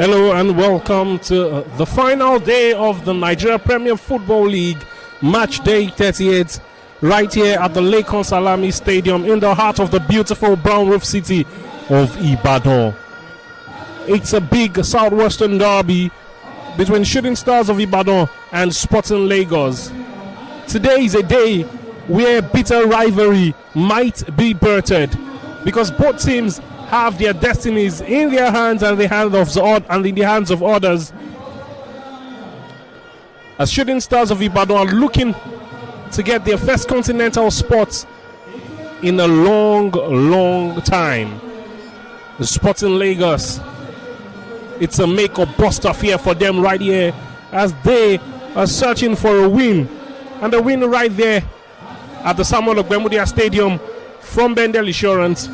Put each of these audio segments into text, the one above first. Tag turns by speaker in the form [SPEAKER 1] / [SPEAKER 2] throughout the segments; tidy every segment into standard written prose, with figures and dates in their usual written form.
[SPEAKER 1] Hello and welcome to the final day of the Nigeria Premier Football League, match day 38, right here at the Lekon Salami Stadium in the heart of the beautiful brown roof city of Ibadan. It's a big southwestern derby between Shooting Stars of Ibadan and Sporting Lagos. Today is a day where bitter rivalry might be birthed because both teams have their destinies in their hands and in the hands of others. As Shooting Stars of Ibadan are looking to get their first continental spot in a long time. The Sporting Lagos, it's a make or bust affair for them right here as they are searching for a win. And a win right there at the Samuel Ogbemudia Stadium from Bendel Insurance.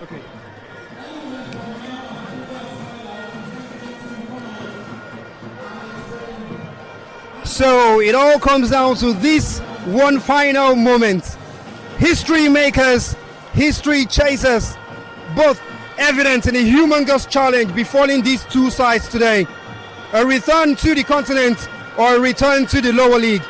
[SPEAKER 2] Okay. So it all comes down to this one final moment. History makers, history chasers, both evident in a humongous challenge befalling these two sides today. A return to the continent or a return to the lower league.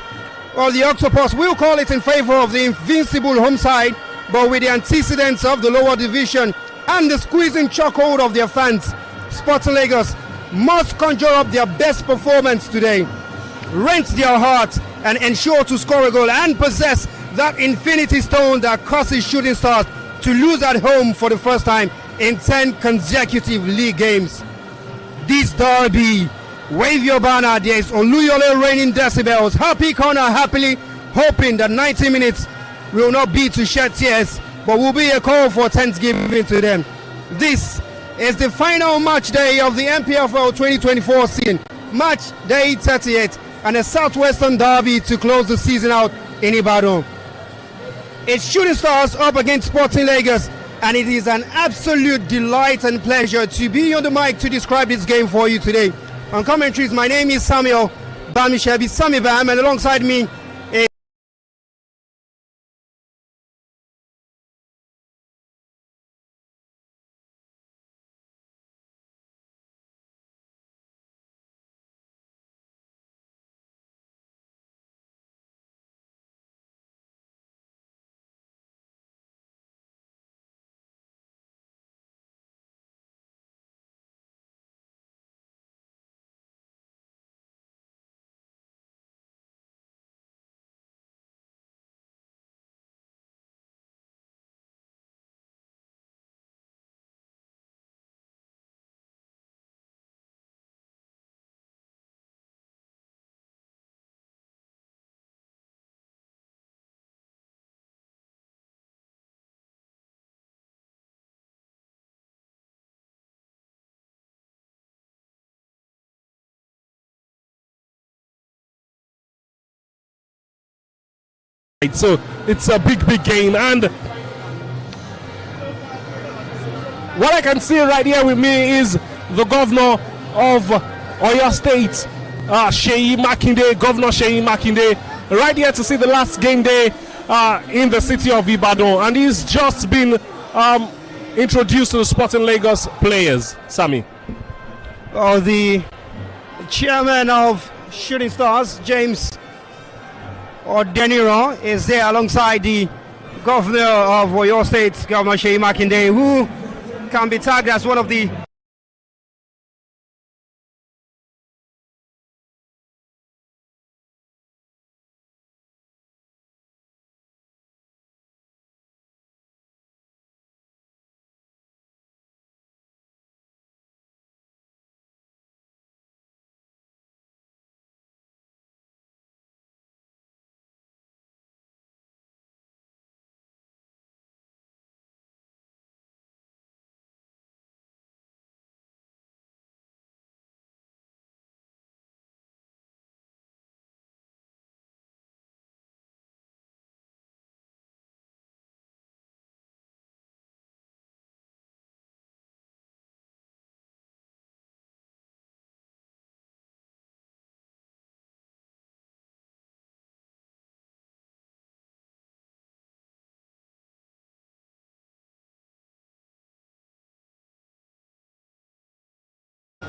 [SPEAKER 2] Well, the Octopus will call it in favor of the invincible home side, but with the antecedents of the lower division and the squeezing chokehold of their fans, Sporting Lagos must conjure up their best performance today, rent their hearts and ensure to score a goal and possess that infinity stone that causes Shooting Stars to lose at home for the first time in 10 consecutive league games. This derby, wave your banner, there is Oluyole raining decibels. Happy corner, happily hoping that 90 minutes will not be to shed tears, but will be a call for thanksgiving to them. This is the final match day of the NPFL 2024 season, match day 38, and a Southwestern derby to close the season out in Ibadan. It's Shooting Stars up against Sporting Lagos, and it is an absolute delight and pleasure to be on the mic to describe this game for you today. On commentaries, my name is Samuel Bamishebi Sami Bam, and alongside me
[SPEAKER 1] So it's a big game, and what I can see right here with me is the governor of Oyo State, Governor Sheyi Makinde, right here to see the last game day in the city of Ibadan, and he's just been introduced to the Sporting Lagos players. Sammy.
[SPEAKER 2] The chairman of Shooting Stars, James Odeniro, is there alongside the governor of Oyo State, Governor Sheyi Makinde, who can be tagged as one of the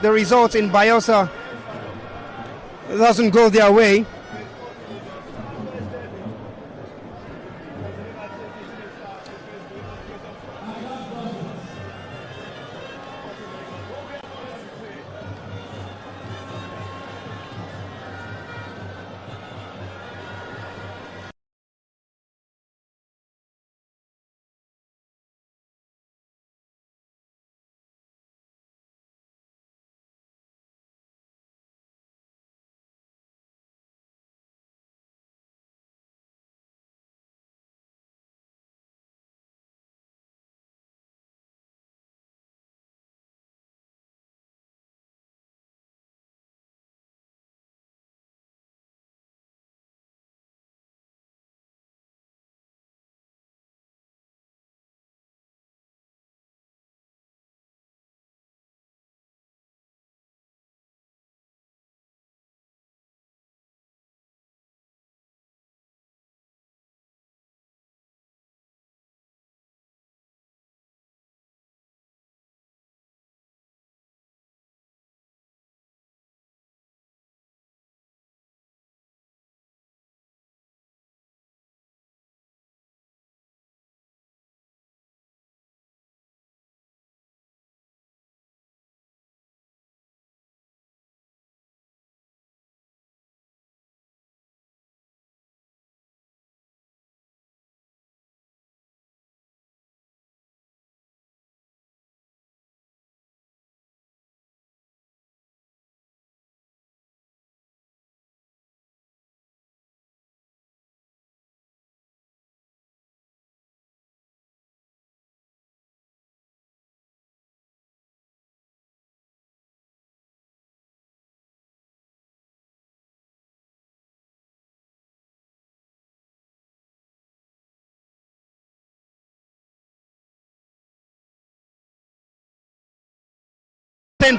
[SPEAKER 2] result in Bayelsa doesn't go their way.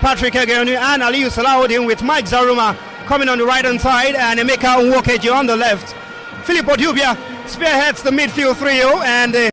[SPEAKER 2] Patrick Egenu and Aliyu Salahuddin with Mike Zaruma coming on the right hand side and Emeka Nwokeji on the left. Philip Odubia spearheads the midfield trio, and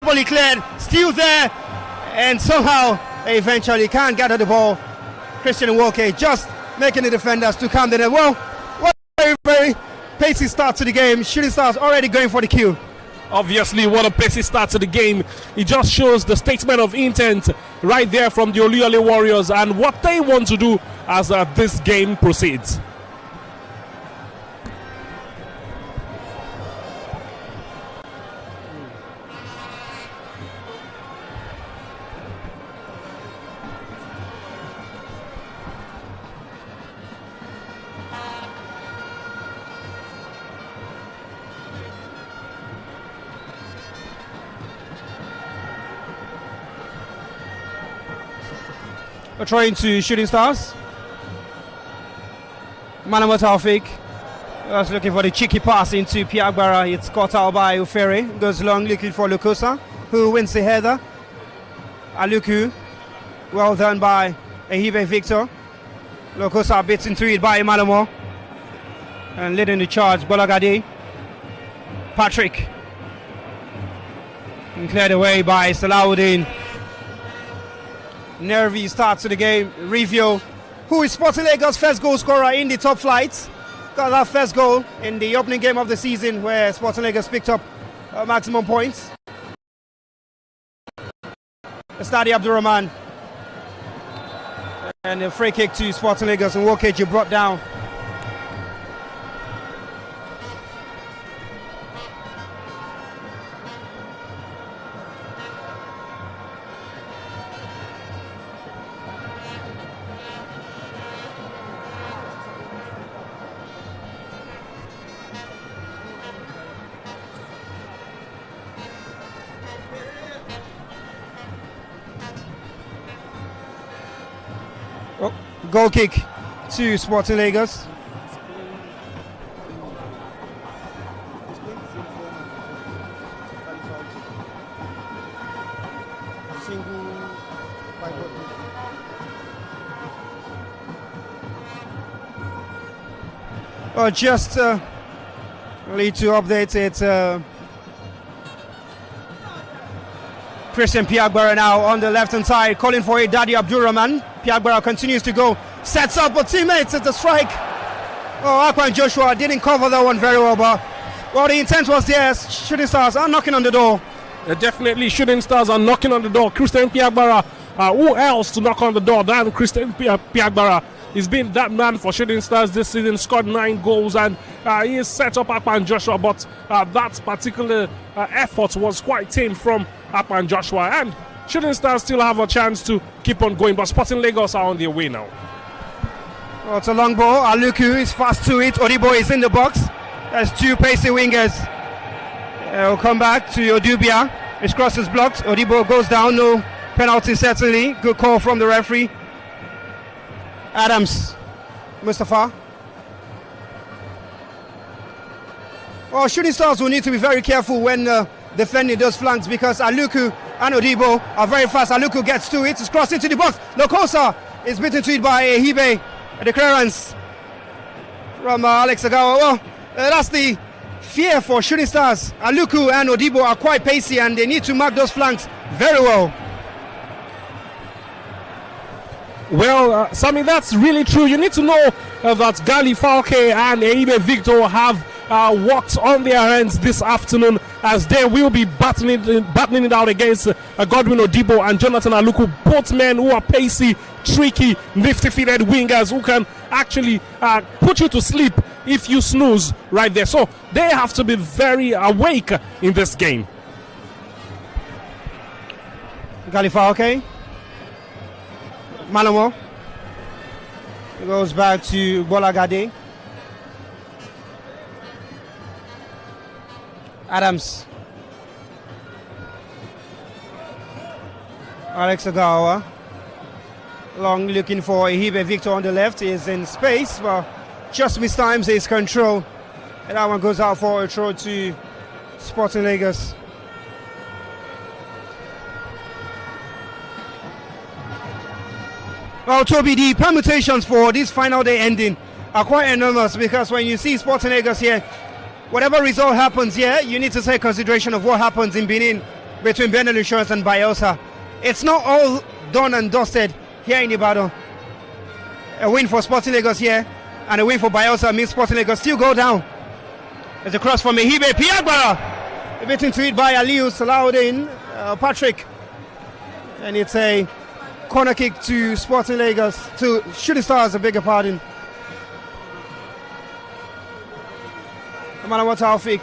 [SPEAKER 2] Properly cleared, still there, and somehow they eventually can't gather the ball. Christian Walker just making the defenders to calm down. Well, what a very, very pacey start to the game. Shooting Stars already going for the kill.
[SPEAKER 1] Obviously, what a pacey start to the game. It just shows the statement of intent right there from the Oluyole Warriors and what they want to do as this game proceeds.
[SPEAKER 2] We're trying to Shooting Stars. Manama Taufik was looking for the cheeky pass into Piagbara. It's caught out by Ufere. Goes long looking for Lukosa, who wins the header. Aluku, well done by Ehibe Victor. Lukosa bits into it by Manamo. And leading the charge, Bolagade. Patrick. And cleared away by Salahuddin. Nervy start to the game. Review, who is Sporting Lagos' first goal scorer in the top flight. Got that first goal in the opening game of the season where Sporting Lagos picked up maximum points. Estadi Abdurrahman. And a free kick to Sporting Lagos, and Wokeji brought down. Goal kick to Sporting Lagos. Just need to update it. Christian Piagbara now on the left hand side, calling for it. Daddy Abdurrahman. Piagbara continues to go, sets up a teammate at the strike. Oh, Akwan Joshua didn't cover that one very well, but well, the intent was there. Shooting Stars are knocking on the door.
[SPEAKER 1] Definitely, Shooting Stars are knocking on the door. Christian Piagbara, who else to knock on the door than Christian Piagbara? He's been that man for Shooting Stars this season, scored 9 goals, and he has set up Akwan Joshua, but that particular effort was quite tame from Akwan Joshua, and Shooting Stars still have a chance to keep on going, but Sporting Lagos are on their way now.
[SPEAKER 2] Oh, it's a long ball. Aluku is fast to it. Odibo is in the box. There's 2 pacey wingers. We'll come back to Odubia. His cross is blocked. Odibo goes down. No penalty, certainly. Good call from the referee. Adams. Mustafa. Oh, Shooting Stars will need to be very careful when defending those flanks, because Aluku and Odibo are very fast. Aluku gets to it. It's crossed into the box. Lokosa is beaten to it by Ehibe. The clearance from Alex Agawa. Well, that's the fear for Shooting Stars. Aluku and Odibo are quite pacey, and they need to mark those flanks very well.
[SPEAKER 1] Well, Sammy, that's really true. You need to know that Gali Falke and Ehibe Victor have worked on their hands this afternoon, as they will be battling it out against Godwin Odibo and Jonathan Aluku, both men who are pacey, tricky, nifty-footed wingers who can actually put you to sleep if you snooze right there. So they have to be very awake in this game.
[SPEAKER 2] Galifa, okay. Malamo. It goes back to Bolagade. Adams. Alex Agawa. Long looking for Ehibe Victor on the left. He is in space, but just mistimes his control. And that one goes out for a throw to Sporting Lagos. Well, Toby, the permutations for this final day ending are quite enormous, because when you see Sporting Lagos here, whatever result happens here, you need to take consideration of what happens in Benin between Bendel Insurance and Bielsa. It's not all done and dusted here in Ibadan. A win for Sporting Lagos here and a win for Bielsa means Sporting Lagos still go down. There's a cross from Ehibe Piagbara. Beaten to it by Aliu Salahuddin Patrick. And it's a corner kick to Sporting Lagos, to Shooting Stars, a bigger pardon. Amanawa Taufik.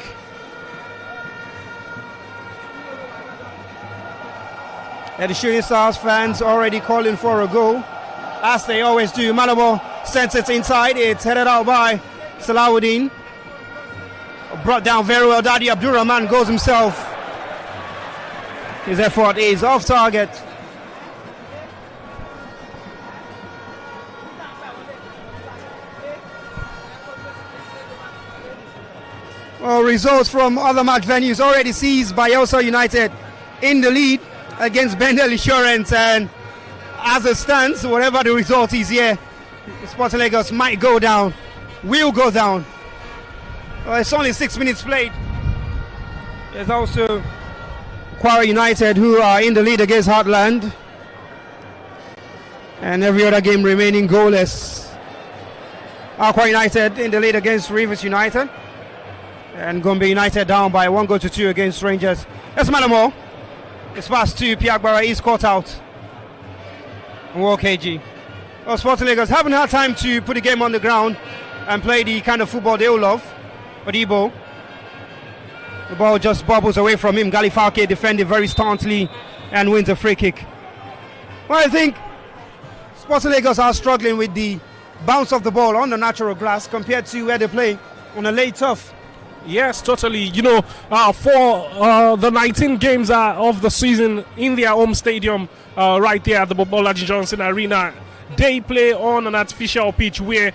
[SPEAKER 2] And the Shooting Stars fans already calling for a goal, as they always do. Malabo sends it inside. It's headed out by Salahuddin. Brought down very well. Dadi Abdurrahman goes himself. His effort is off target. Well, results from other match venues already sees Bielsa United in the lead against Bendel Insurance, and as it stands, whatever the result is here, Sporting Lagos might go down, will go down. Well, it's only 6 minutes played. There's also Kwara United, who are in the lead against Heartland, and every other game remaining goalless. Kwara United in the lead against Rivers United, and Gombe United down by 1-2 against Rangers. That's Malamo. It's passed to Piagbara. He's caught out. And War KG. Well, Sporting Lagos haven't had time to put the game on the ground and play the kind of football they all love. Odibo. The ball just bobbles away from him. Galifake defended very staunchly and wins a free kick. Well, I think Sporting Lagos are struggling with the bounce of the ball on the natural grass compared to where they play on a late turf.
[SPEAKER 1] Yes, totally. You know, for the 19 games of the season in their home stadium, right there at the Bolaji Johnson Arena, they play on an artificial pitch where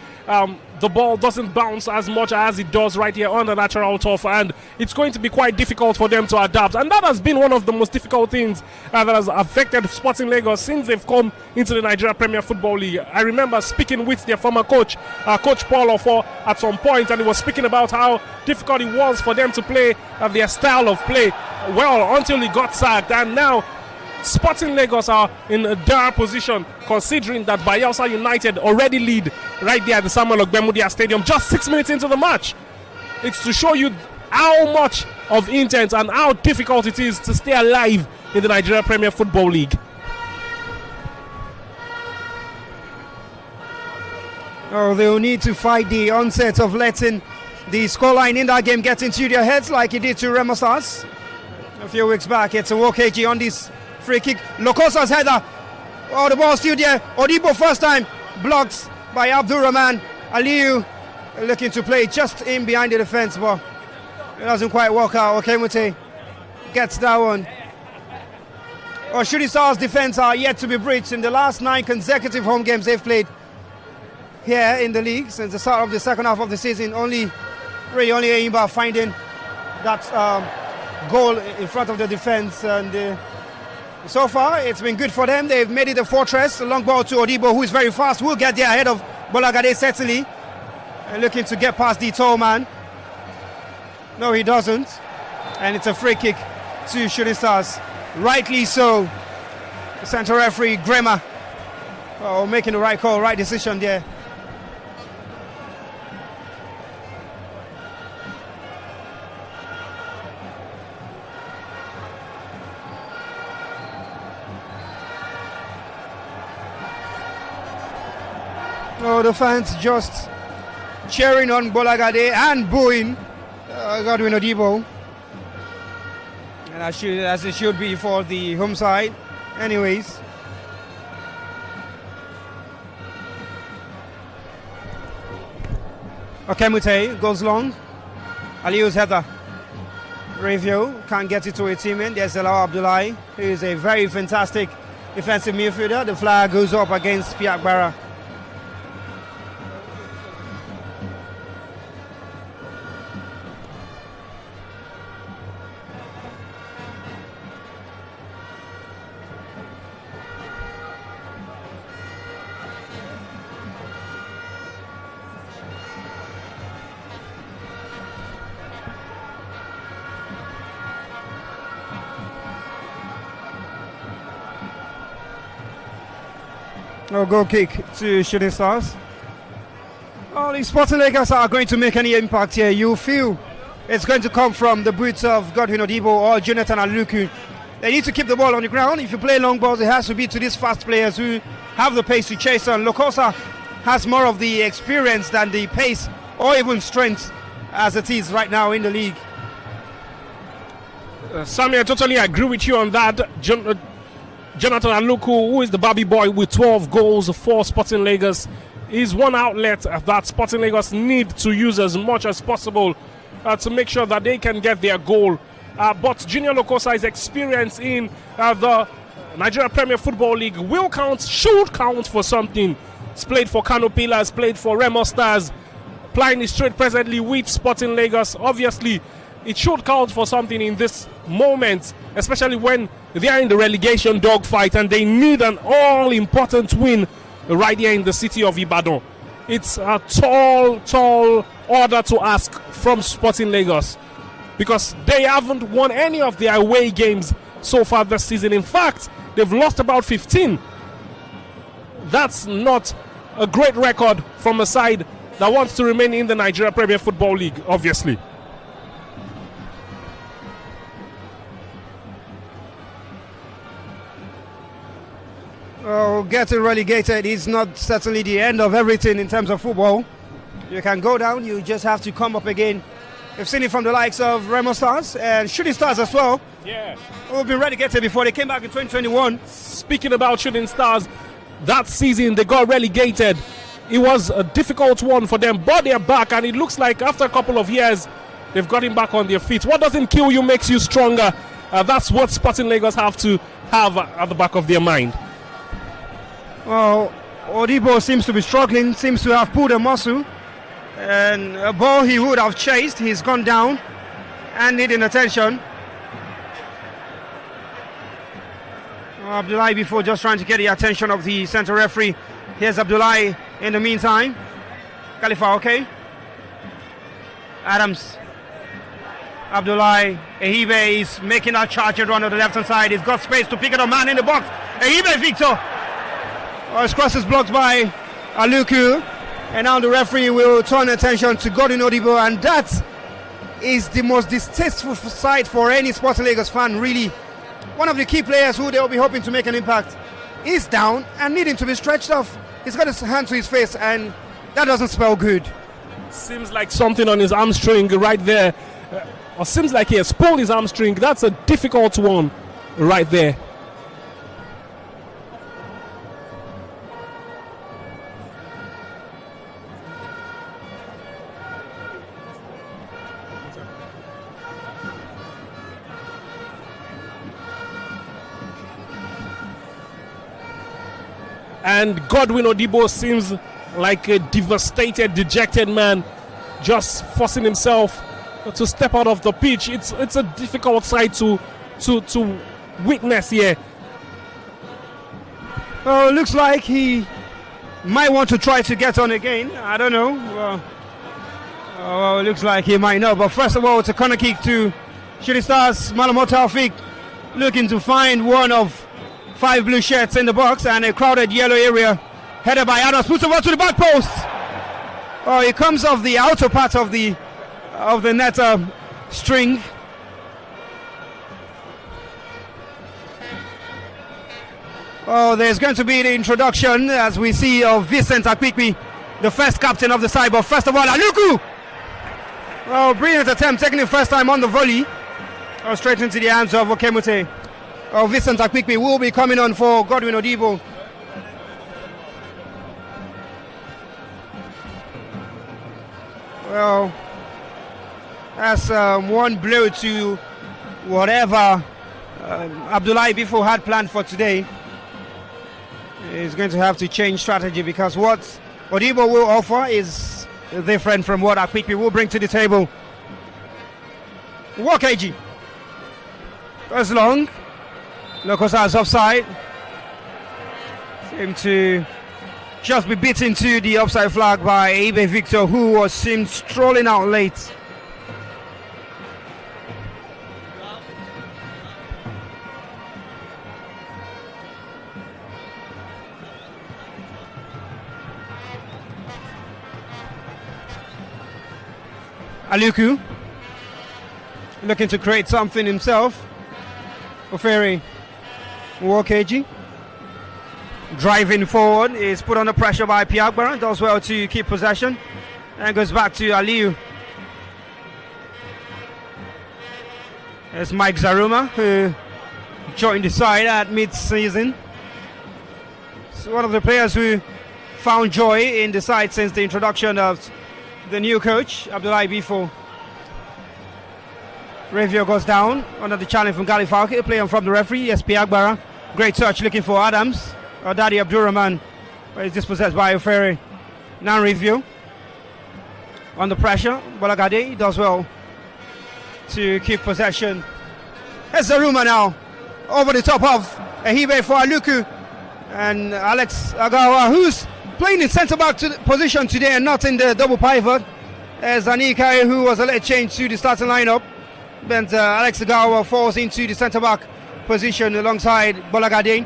[SPEAKER 1] the ball doesn't bounce as much as it does right here on the natural turf, and it's going to be quite difficult for them to adapt. And that has been one of the most difficult things that has affected Sporting Lagos since they've come into the Nigeria Premier Football League. I remember speaking with their former coach, Coach Paul Ofo, at some point, and he was speaking about how difficult it was for them to play their style of play well until he got sacked. And now Sporting Lagos are in a dire position, considering that Bielsa United already lead right there at the Samuel Ogbemudia Stadium just 6 minutes into the match. It's to show you how much of intent and how difficult it is to stay alive in the Nigeria Premier Football League.
[SPEAKER 2] Oh, they'll need to fight the onset of letting the scoreline in that game get into their heads like it did to Remo Stars a few weeks back. It's a War KG on this free kick. Lokosa's header. Oh, the ball still there. Odibo first time blocked by Abdurrahman. Aliu looking to play just in behind the defense, but it doesn't quite work out. Okemute gets that one. Oh, Shooting Stars defense are yet to be breached in the last 9 consecutive home games they've played here in the league since the start of the second half of the season. Only Eimba finding that goal in front of the defense, and so far it's been good for them. They've made it a fortress. A long ball to Odibo, who is very fast, will get there ahead of Bolagade certainly, and looking to get past the tall man. No, he doesn't, and it's a free kick to Shooting Stars. Rightly so. The central referee Grema making the right call, right decision there. Oh, the fans just cheering on Bolagade and booing Godwin Odibo. And as it should be for the home side. Anyways. Okemute goes long. Aliu's header. Review can't get it to a teammate. There's Elaw Abdullahi, who is a very fantastic defensive midfielder. The flag goes up against Piagbara. Oh, goal kick to Shooting Stars. Oh, the Sporting Lakers are going to make any impact here. You feel it's going to come from the boots of Godwin Odibo or Jonathan Aluku. They need to keep the ball on the ground. If you play long balls, it has to be to these fast players who have the pace to chase on. Lokosa has more of the experience than the pace or even strength as it is right now in the league.
[SPEAKER 1] Sammy, I totally agree with you on that. Jonathan Aluku, who is the Barbie boy with 12 goals for Sporting Lagos, is one outlet that Sporting Lagos need to use as much as possible to make sure that they can get their goal. But Junior Lokosa's experience in the Nigeria Premier Football League will count, should count for something. He's played for Kano Pillars, played for Remo Stars, playing his trade presently with Sporting Lagos. Obviously, it should count for something in this moment, especially when they are in the relegation dogfight and they need an all-important win right here in the city of Ibadan. It's a tall order to ask from Sporting Lagos because they haven't won any of their away games so far this season. In fact, they've lost about 15. That's not a great record from a side that wants to remain in the Nigeria Premier Football League, obviously.
[SPEAKER 2] Oh, getting relegated is not certainly the end of everything in terms of football. You can go down, you just have to come up again. We've seen it from the likes of Remo Stars and Shooting Stars as well.
[SPEAKER 1] Yeah.
[SPEAKER 2] Who've been relegated before they came back in 2021.
[SPEAKER 1] Speaking about Shooting Stars, that season they got relegated. It was a difficult one for them, but they're back, and it looks like after a couple of years, they've gotten back on their feet. What doesn't kill you makes you stronger. That's what Sporting Lagos have to have at the back of their mind.
[SPEAKER 2] Well, Odibo seems to be struggling, seems to have pulled a muscle. And a ball he would have chased, he's gone down and needing attention. Abdullahi before just trying to get the attention of the center referee. Here's Abdullahi in the meantime. Khalifa, okay. Adams. Abdullahi. Ehibe is making that charge and run on the left hand side. He's got space to pick it up, man in the box. Ehibe Victor. His cross is blocked by Aluku. And now the referee will turn attention to Godwin Odibo, and that is the most distasteful sight for any Sporting Lagos fan, really. One of the key players who they'll be hoping to make an impact is down and needing to be stretched off. He's got his hand to his face, and that doesn't spell good.
[SPEAKER 1] Seems like something on his hamstring right there. Or seems like he has pulled his hamstring. That's a difficult one right there. And Godwin Odibo seems like a devastated, dejected man, just forcing himself to step out of the pitch. It's a difficult sight to witness here.
[SPEAKER 2] Looks like he might want to try to get on again. I don't know. Looks like he might not. But first of all, it's a corner kick to Shooting Stars. Malamoto Taufik looking to find one of 5 blue shirts in the box, and a crowded yellow area. Headed by Adams, puts over to the back post. Oh, it comes off the outer part of the net string. Oh, there's going to be the introduction, as we see, of Vincent Akpikpi, the first captain of the side. But first of all, Aluku. Oh, brilliant attempt, taking it first time on the volley. Oh, straight into the hands of Okemute. Oh, Vincent Akpikpi will be coming on for Godwin Odibo. Well, that's one blow to whatever Abdullahi Bifo had planned for today. He's going to have to change strategy, because what Odibo will offer is different from what Akpikpi will bring to the table. Walk AG. Goes long. Lokosa is offside. Seemed to just be beaten to the offside flag by Ibe Victor, who was seen strolling out late. Aluku looking to create something himself. Oferi Nwokeji driving forward is put under pressure by Piagbara, does well to keep possession and goes back to Aliu. There's Mike Zaruma, who joined the side at mid-season. So one of the players who found joy in the side since the introduction of the new coach, Abdullahi Bifo. Revio goes down under the challenge from Gali Falke, playing from the referee. Yes, Piagbara. Great touch looking for Adams. Or Daddy Abdurrahman, but he's dispossessed by Oferi. Now Revio. Under pressure, Bolagade does well to keep possession. Here's Zaruma now. Over the top of Ehibe for Aluku. And Alex Agawa, who's playing in centre-back position today and not in the double pivot. As Anikai, who was a late change to the starting lineup. But Alex Agawa falls into the centre-back position alongside Bolagade.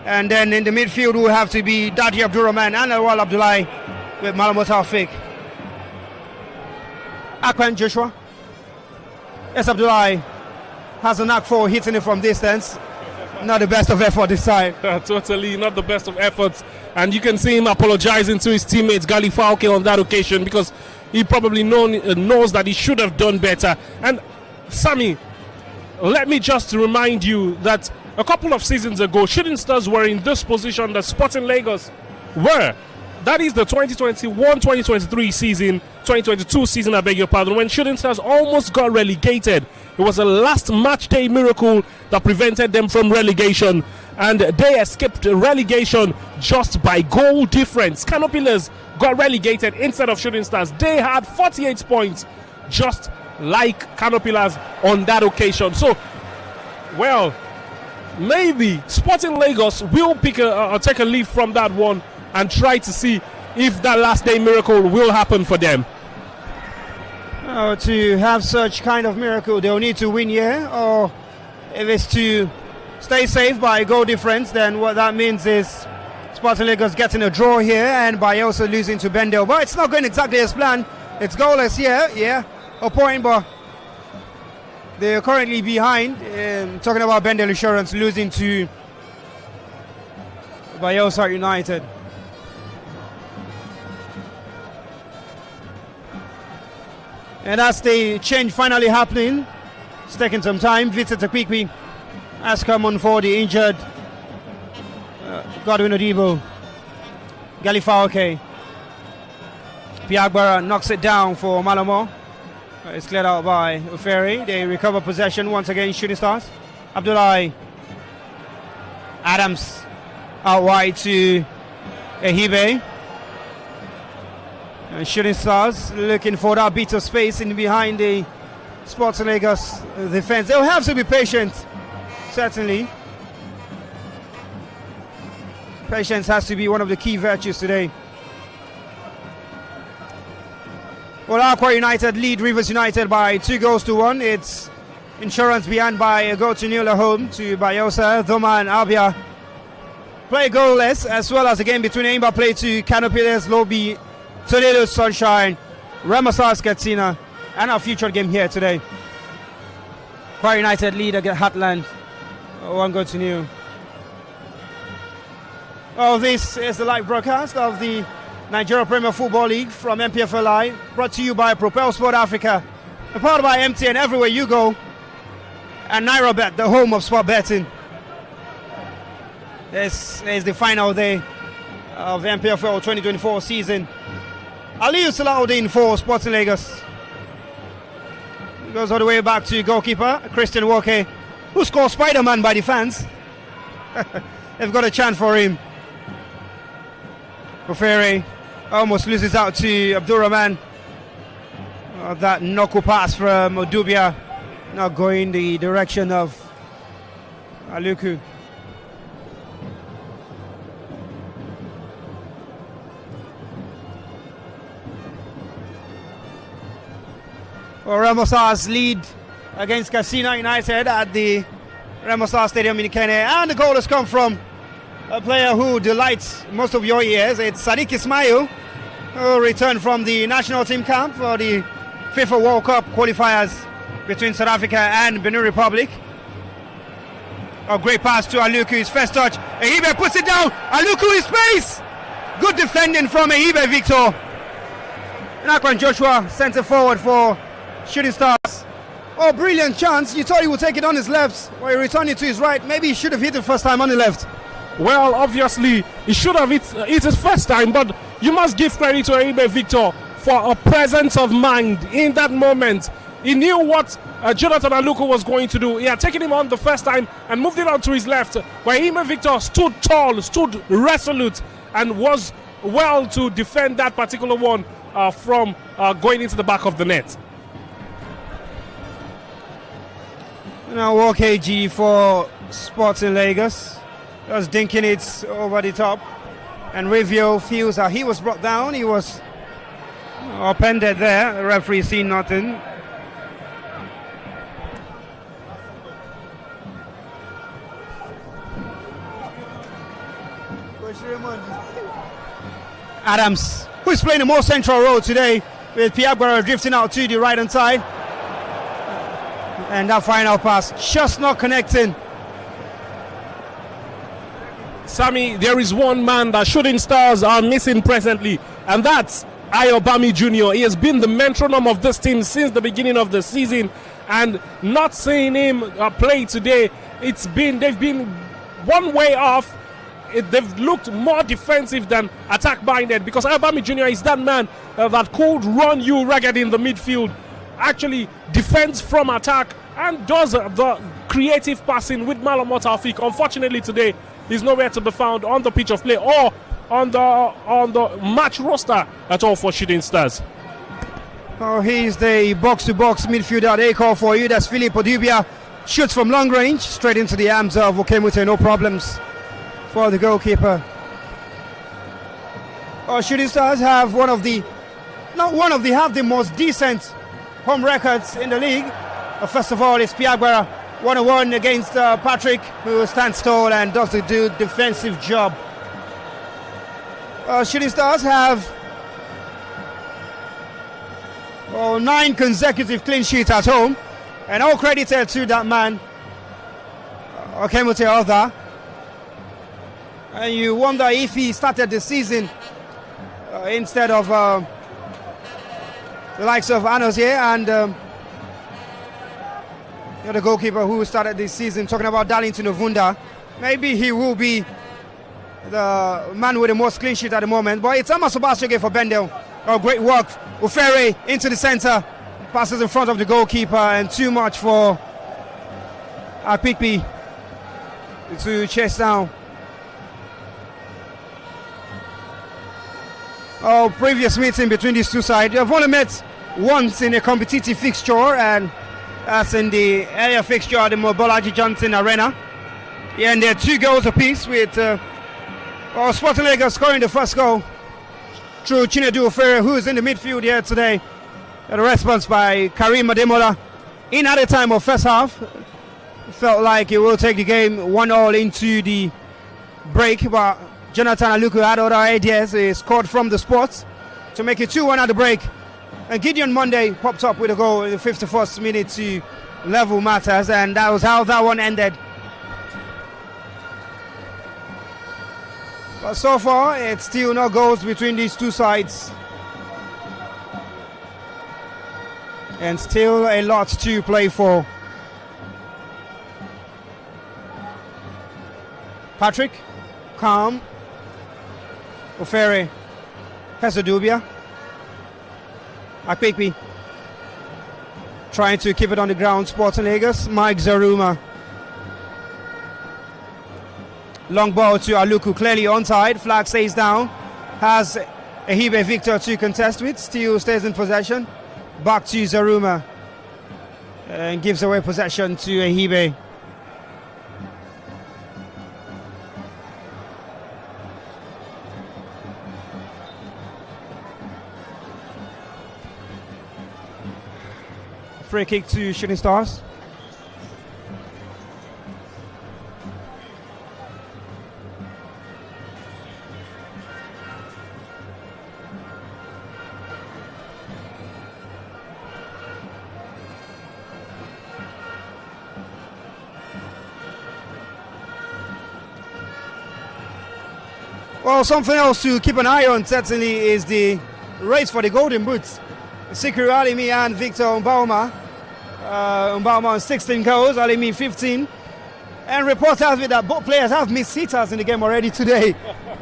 [SPEAKER 2] And then in the midfield will have to be Dadi Abdurrahman and Awal Abdullahi with Malamot Taufik. Akwan Joshua. Yes, Abdullahi has a knack for hitting it from distance. Not the best of effort this time.
[SPEAKER 1] Totally not the best of efforts. And you can see him apologizing to his teammates, Gali Falke, on that occasion because he probably knows that he should have done better. And Sammy, let me just remind you that a couple of seasons ago, Shooting Stars were in this position that Sporting Lagos were. That is the 2021-2023 season, 2022 season, I beg your pardon, when Shooting Stars almost got relegated. It was a last match day miracle that prevented them from relegation, and they escaped relegation just by goal difference. Canopilas got relegated instead of Shooting Stars. They had 48 points, just like Canopilas on that occasion. So, well, maybe Sporting Lagos will take a leaf from that one and try to see if that last day miracle will happen for them.
[SPEAKER 2] To have such kind of miracle, they'll need to win here, or if it's to stay safe by goal difference, then what that means is Sporting Lagos getting a draw here and by also losing to Bendel. But it's not going exactly as planned. It's goalless here, a point, but they're currently behind. Talking about Bendel Insurance losing to Bayelsa United. And that's the change finally happening. It's taking some time. Vincent Akpikpi has come on for the injured Godwin Odibo. Galifauke. Piagbara knocks it down for Malamo. It's cleared out by Oferi. They recover possession once again. Shooting Stars. Abdullahi. Adams out wide to Ehibe. And Shooting Stars looking for that bit of space in behind the Sporting Lagos defense. They'll have to be patient, certainly. Patience has to be one of the key virtues today. Well, Aqua United lead Rivers United by 2-1. It's Insurance behind by a goal to nil at home to Bayelsa. Dhoma and Abia play goalless, as well as a game between Aimba play to Canopilas, Lobi, Toledo Sunshine, Ramasas Katsina, and our featured game here today. Aqua United lead against Heartland. 1-0. Oh, this is the live broadcast of the Nigeria Premier Football League from NPFL Live, brought to you by Propel Sport Africa, powered by MTN everywhere you go, and NairoBet, the home of sport betting. This is the final day of the NPFL 2024 season. Aliyu Salahuddin for Sporting Lagos. Goes all the way back to goalkeeper Christian Walker, who scored Spider-Man by the fans. They've got a chant for him. Oferi almost loses out to Abdurrahman. That knuckle pass from Odubia, not going the direction of Aluku. Well, Ramosas lead against Casino United at the Ramosas Stadium in Kenya, and the goal has come from a player who delights most of your ears. It's Sadiq Ismail, who returned from the national team camp for the FIFA World Cup qualifiers between South Africa and Benin Republic. A great pass to Aluku, his first touch. Ehibe puts it down. Aluku in space. Good defending from Ehibe Victor. Nakwan Joshua centre forward for Shooting Stars. Oh, brilliant chance. You thought he would take it on his left, or he returned it to his right. Maybe he should have hit the first time on the left.
[SPEAKER 1] Well, obviously, he should have hit his first time, but you must give credit to Ehibe Victor for a presence of mind in that moment. He knew what Jonathan Aluku was going to do. He had taken him on the first time and moved it on to his left, where Ehibe Victor stood tall, stood resolute, and was well to defend that particular one from going into the back of the net.
[SPEAKER 2] Now walk AG for Sporting Lagos. Just dinking it over the top. And Rivio feels that he was brought down. He was upended there. The referee seen nothing. Adams, who is playing a more central role today, with Piagbara drifting out to the right hand side. And that final pass just not connecting.
[SPEAKER 1] Sammy, there is one man that Shooting Stars are missing presently, and that's Ayobami Jr. He has been the metronome of this team since the beginning of the season, and not seeing him play today, they've been one way off. They've looked more defensive than attack-minded, because Ayobami Jr. is that man that could run you ragged in the midfield, actually defends from attack and does the creative passing with Malamo Taufik. Unfortunately today, he's nowhere to be found on the pitch of play or on the match roster at all for Shooting Stars.
[SPEAKER 2] Oh, he's the box-to-box midfielder they call for you. That's Philip Odubia. Shoots from long range, straight into the arms of Okemute, no problems for the goalkeeper. Shooting Stars have have the most decent home records in the league. First of all, it's Piagbara, 1-1 against Patrick, who stands tall and does the defensive job. Shooting Stars have 9 consecutive clean sheets at home, and all credited to that man, Okemute Otha. And you wonder if he started the season instead of the likes of Anozie and the goalkeeper who started this season, talking about Darlington Ovunda. Maybe he will be the man with the most clean sheet at the moment. But it's Amos Obasoge for Bendel. Great work. Ufere into the center, passes in front of the goalkeeper, and too much for Akpikpi to chase down. Previous meeting between these two sides, they've only met once in a competitive fixture, and that's in the area fixture at the Mobolaji Johnson Arena. Yeah, and they're 2 goals apiece, with Sporting Lagos scoring the first goal through Chinedu Ofere, who is in the midfield here today. And a response by Karim Ademola in at the time of first half. Felt like he will take the game 1-1 into the break, but Jonathan Aluku had other ideas. He scored from the spot to make it 2-1 at the break. And Gideon Monday popped up with a goal in the 51st minute to level matters, and that was how that one ended. But so far, it's still no goals between these two sides. And still a lot to play for. Patrick, calm. Ofere, Pesodubia. Akpikpi trying to keep it on the ground. Sporting Lagos, Mike Zaruma. Long ball to Aluku, clearly onside. Flag stays down. Has Ehibe Victor to contest with. Still stays in possession. Back to Zaruma. And gives away possession to Ehibe. Free kick to Shooting Stars. Well, something else to keep an eye on certainly is the race for the Golden Boots. Sikri Alimi and Victor Mbauma. Mbauma on 16 goals, Alimi 15. And reports have it that both players have missed hitters in the game already today.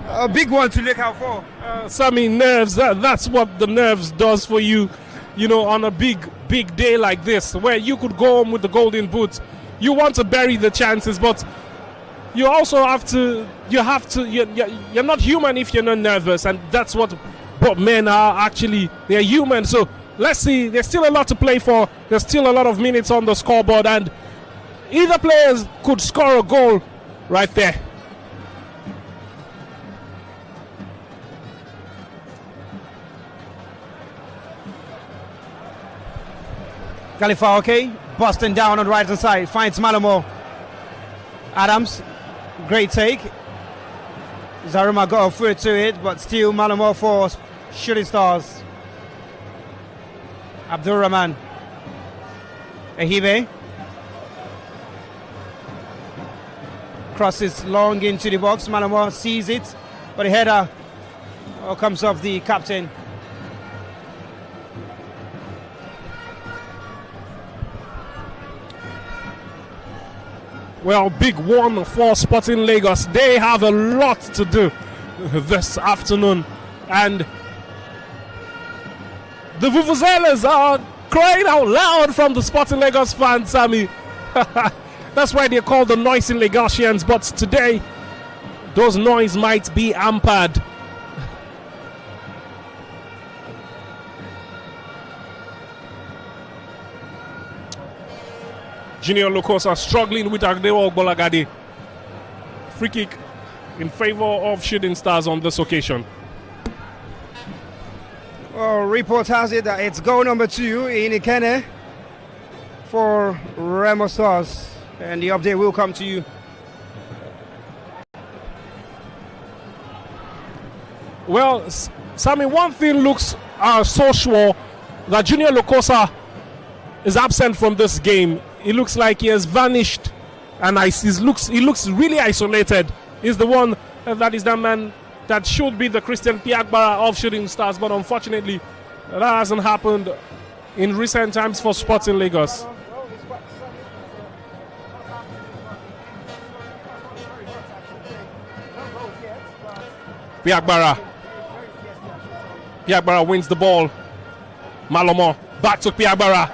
[SPEAKER 2] A big one to look out for.
[SPEAKER 1] Sammy, nerves, that's what the nerves does for you, you know, on a big day like this, where you could go home with the Golden Boots. You want to bury the chances, but you also have to, you're not human if you're not nervous, and that's what both men are actually. They're human, so let's see. There's still a lot to play for. There's still a lot of minutes on the scoreboard, and either players could score a goal right there.
[SPEAKER 2] Khalifa busting down on the right hand side, finds Malamo. Adams, great take. Zaruma got a foot to it, but still Malamo for Shooting Stars. Abdul Rahman. Ehibe. Crosses long into the box. Malamo sees it, but the header comes off the captain.
[SPEAKER 1] Well, big one for Sporting Lagos. They have a lot to do this afternoon, and the Vuvuzelas are crying out loud from the Sporting Lagos fans, Sammy. That's why they're called the noisy Lagosians, but today those noise might be hampered. Junior Lukosa struggling with Agdewo Bolagade. Free kick in favor of Shooting Stars on this occasion.
[SPEAKER 2] Well, report has it that it's goal number 2 in Ikene for Remo Stars, and the update will come to you.
[SPEAKER 1] Well, Sammy, one thing looks so sure, that Junior Lukosa is absent from this game. It looks like he has vanished, and he looks really isolated. He's the one that is the man that should be the Christian Piagbara of Shooting Stars, but unfortunately that hasn't happened in recent times for Sporting Lagos. Piagbara wins the ball. Malomo back to Piagbara.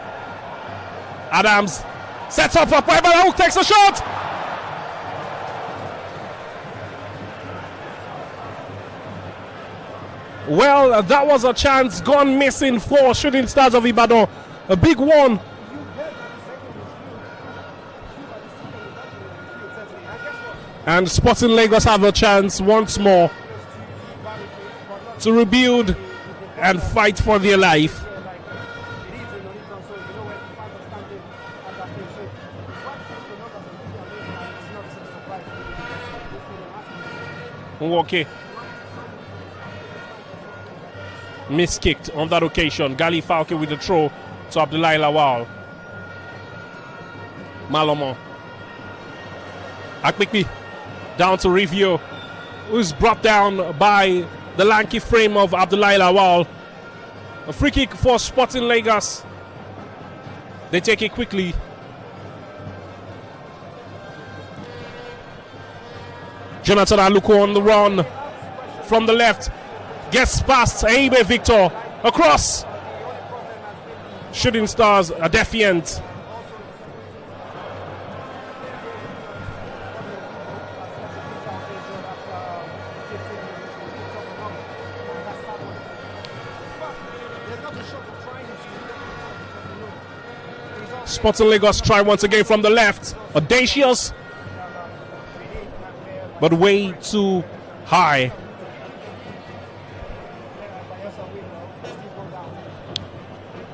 [SPEAKER 1] Adams sets up for Piagbara, who takes a shot. Well, that was a chance gone missing for Shooting Stars of Ibadan. A big one. And Sporting Lagos have a chance once more to rebuild and fight for their life. Okay. Miskicked on that occasion. Gali Falke with the throw to Abdullahi Lawal. Malomo. Akpikpi down to Rivio, who's brought down by the lanky frame of Abdullahi Lawal. A free kick for Sporting Lagos. They take it quickly. Jonathan Aluko on the run from the left. Gets past Eibe Victor. Across. Shooting Stars are defiant. Sporting Lagos try once again from the left. Audacious, but way too high.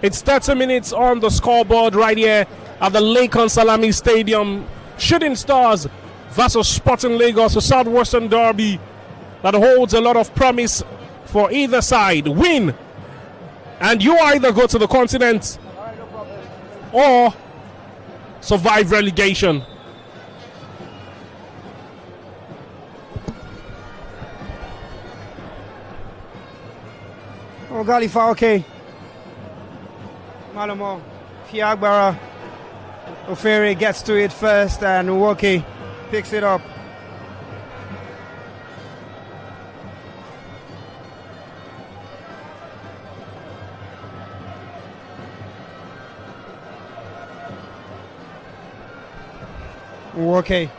[SPEAKER 1] It's 30 minutes on the scoreboard right here at the Lakon Salami Stadium. Shooting Stars versus Sporting Lagos, a Southwestern derby that holds a lot of promise for either side. Win, and you either go to the continent or survive relegation.
[SPEAKER 2] Ogali Falke. Malamo. Fiagbara. Oferi gets to it first and Nwoke picks it up. Nwoke.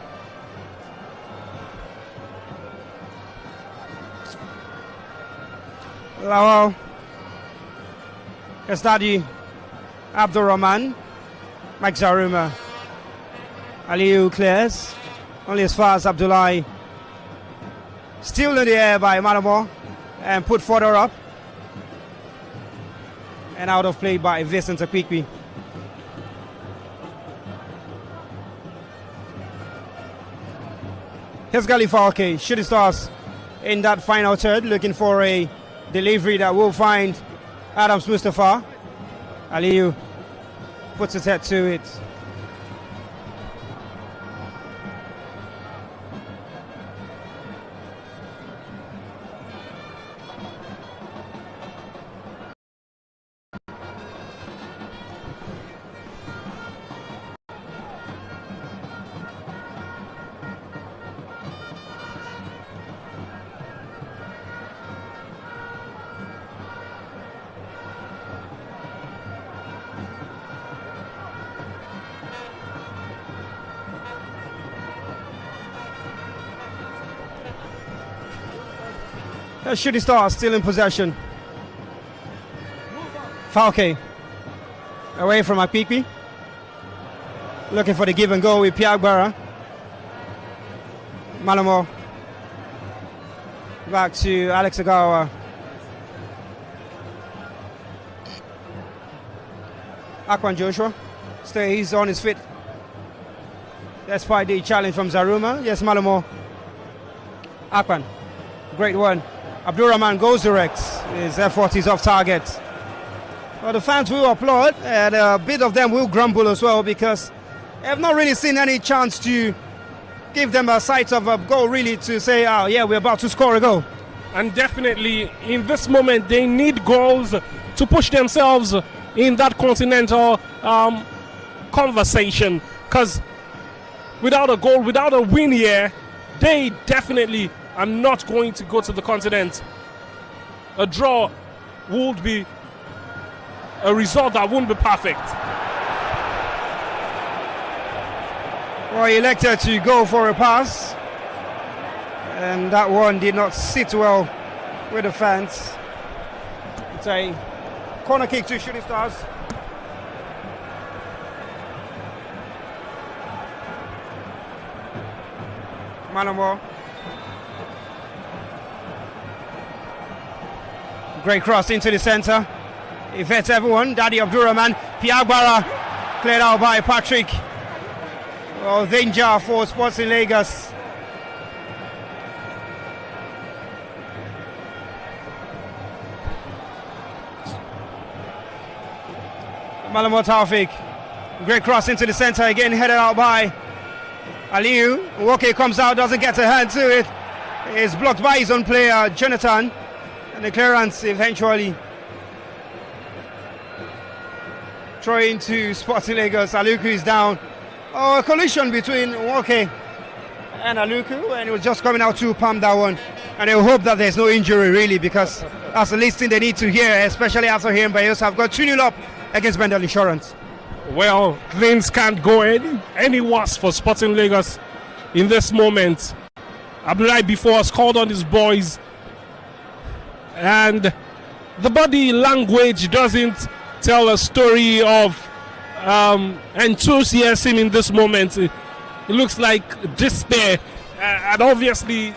[SPEAKER 2] Lawal. Estadi. Abdurrahman. Mike Zaruma. Aliyu clears. Only as far as Abdullahi. Still in the air by Malamo. And put further up. And out of play by Vincent Akpikpi. Here's Gali Falke. Shooting stars in that final third. Looking for a delivery that will find Adams Mustafa. Aliyu puts his head to it. Shooting Stars still in possession. Falke away from Akpikpi. Looking for the give and go with Piagbara. Malamo. Back to Alex Agawa. Akwan Joshua stays on his feet. Despite the challenge from Zaruma. Yes, Malamo. Akwan. Great one. Abdurrahman goes direct. His effort is off target. Well, the fans will applaud, and a bit of them will grumble as well because they have not really seen any chance to give them a sight of a goal, really, to say, oh, yeah, we're about to score a goal.
[SPEAKER 1] And definitely, in this moment, they need goals to push themselves in that continental conversation. Because without a goal, without a win here, they definitely are not going to go to the continent. A draw would be a result that wouldn't be perfect.
[SPEAKER 2] Well, he elected to go for a pass, and that one did not sit well with the fans. It's a corner kick to Shooting Stars. Malamo. Great cross into the centre. It vets everyone. Daddy Abdurrahman. Piagbara cleared out by Patrick. Oh, danger for Sports in Lagos. Malamo Taufik. Great cross into the centre again, headed out by Aliyu. Nwoke comes out, doesn't get a hand to it. It's blocked by his own player, Jonathan. And the clearance eventually throwing to Sporting Lagos. Aluku is down. Oh, a collision between Nwoke and Aluku, and it was just coming out to palm that one. And they hope that there's no injury, really, because that's the least thing they need to hear, especially after hearing Bayelsa have got 2-0 up against Bendel Insurance.
[SPEAKER 1] Well, things can't go any worse for Sporting Lagos in this moment. Abdullahi before scored on his boys, and the body language doesn't tell a story of enthusiasm in this moment. It looks like despair, and obviously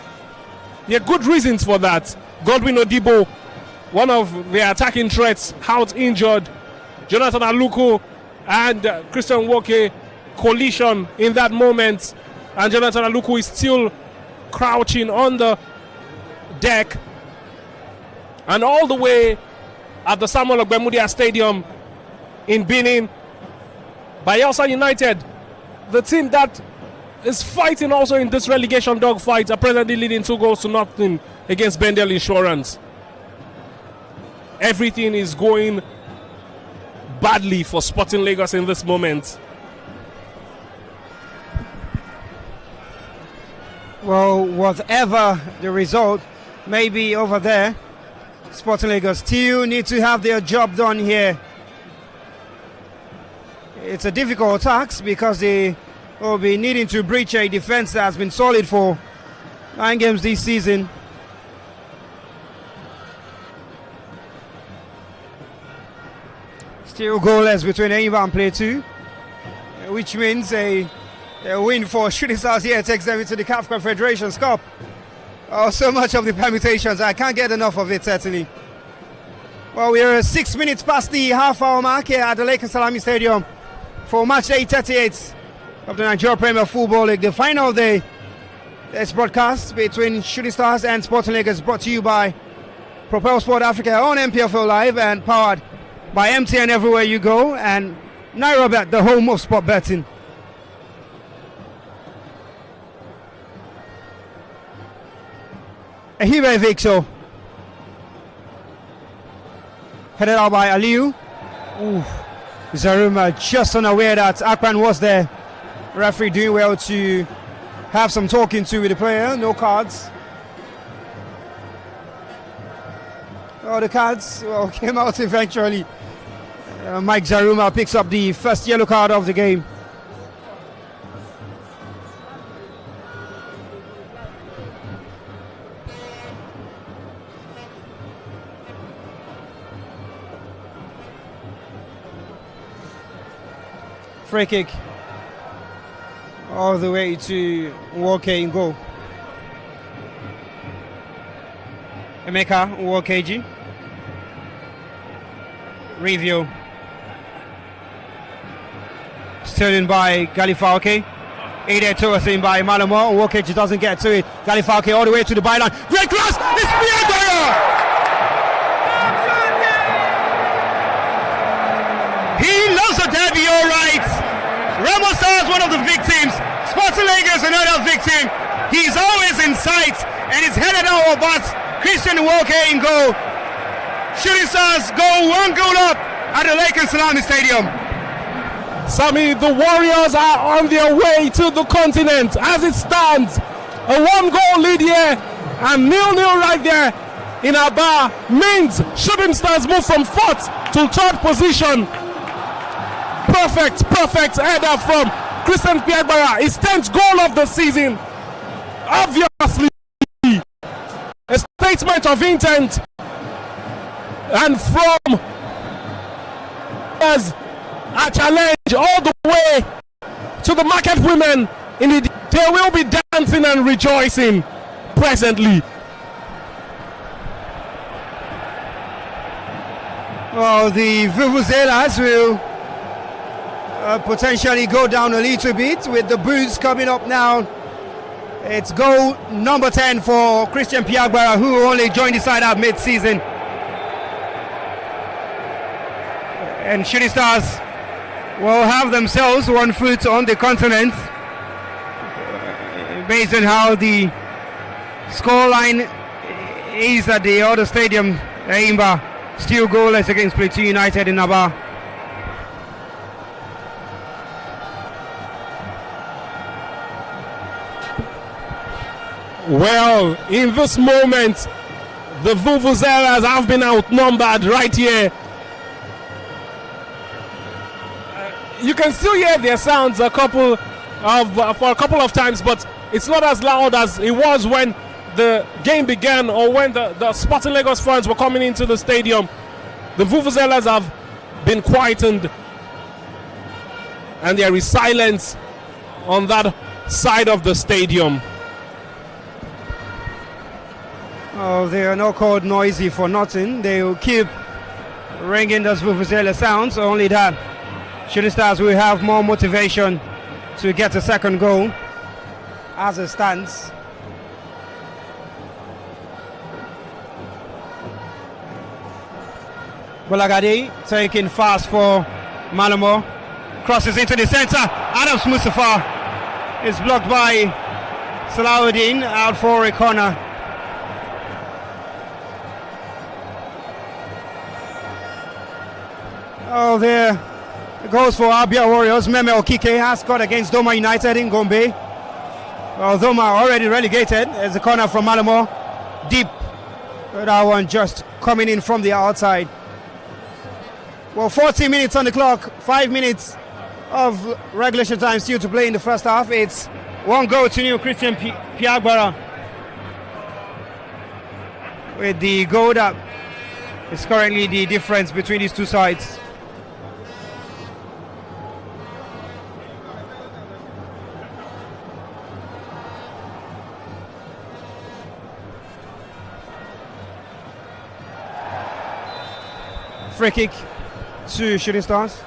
[SPEAKER 1] there are good reasons for that. Godwin Odibo, one of the attacking threats, out injured. Jonathan Aluko and Christian Nwoke collision in that moment, and Jonathan Aluko is still crouching on the deck. And all the way at the Samuel Ogbemudia Stadium in Benin, Bayelsa United, the team that is fighting also in this relegation dogfight, are presently leading 2-0 against Bendel Insurance. everything is going badly for Sporting Lagos in this moment.
[SPEAKER 2] Well, whatever the result may be over there, Sporting Lagos still need to have their job done here. It's a difficult task because they will be needing to breach a defense that has been solid for 9 games this season. Still goalless between Enyimba and Play 2, which means a win for Shooting Stars here takes them into the CAF Confederations Cup. Oh, so much of the permutations, I can't get enough of it, certainly. Well, we are 6 minutes past the half-hour mark here at the Lake Salami Stadium for match day 38 of the Nigerian Premier Football League. The final day, this broadcast between Shooting Stars and Sporting Lagos, brought to you by Propel Sport Africa on NPFL Live and powered by MTN everywhere you go, and NairoBet, the home of sport betting. Ahibe Victor, headed out by Aliu. Zaruma just unaware that Akpan was there. Referee doing well to have some talking to with the player. No cards. Oh, the cards came out eventually. Mike Zaruma picks up the first yellow card of the game. Free kick all the way to Walke in goal. Emeka Walkeji. Review. Stolen by Galifalke. Aided towards him by Malamo. Walkeji doesn't get to it. Galifalke all the way to the byline. Great cross! It's Pierre! He loves a derby, all right. Ramos Stars, one of the victims. Sporting Lagos, another victim. He's always in sight and he's headed out, but Christian Walke in goal. Shooting Stars go 1 goal up at the Lake Salami Stadium.
[SPEAKER 1] Sammy, the Warriors are on their way to the continent as it stands. A 1-goal lead here and 0-0 right there in Aba means Shooting Stars move from 4th to 3rd position. Perfect header from Christian Piagbara. His 10th goal of the season. Obviously, a statement of intent. And from as a challenge all the way to the market women, they will be dancing and rejoicing presently.
[SPEAKER 2] Well, the Vuvuzelas will potentially go down a little bit with the boost coming up now. It's goal number 10 for Christian Piagbara, who only joined the side out mid-season. And Shooting Stars will have themselves 1 foot on the continent based on how the scoreline is at the other stadium. Enyimba still goalless against Plateau United in Aba.
[SPEAKER 1] Well, in this moment, the Vuvuzelas have been outnumbered right here. You can still hear their sounds for a couple of times, but it's not as loud as it was when the game began or when the Sporting Lagos fans were coming into the stadium. The Vuvuzelas have been quietened and there is silence on that side of the stadium.
[SPEAKER 2] Oh, they are not called noisy for nothing. They will keep ringing those Vuvuzela sounds. Only that Shooting Stars will have more motivation to get a second goal as it stands. Bolagade taking fast for Malamo. Crosses into the center. Adams Mustafa is blocked by Salahuddin out for a corner. Oh, there goes for Abia Warriors. Meme Okike has scored against Doma United in Gombe. Well, Doma already relegated. There's a corner from Malamo. Deep. That one just coming in from the outside. Well, 40 minutes on the clock. 5 minutes of regulation time still to play in the first half. It's 1-0 Christian Piagbara with the goal that is currently the difference between these two sides. Free kick to Shooting Stars.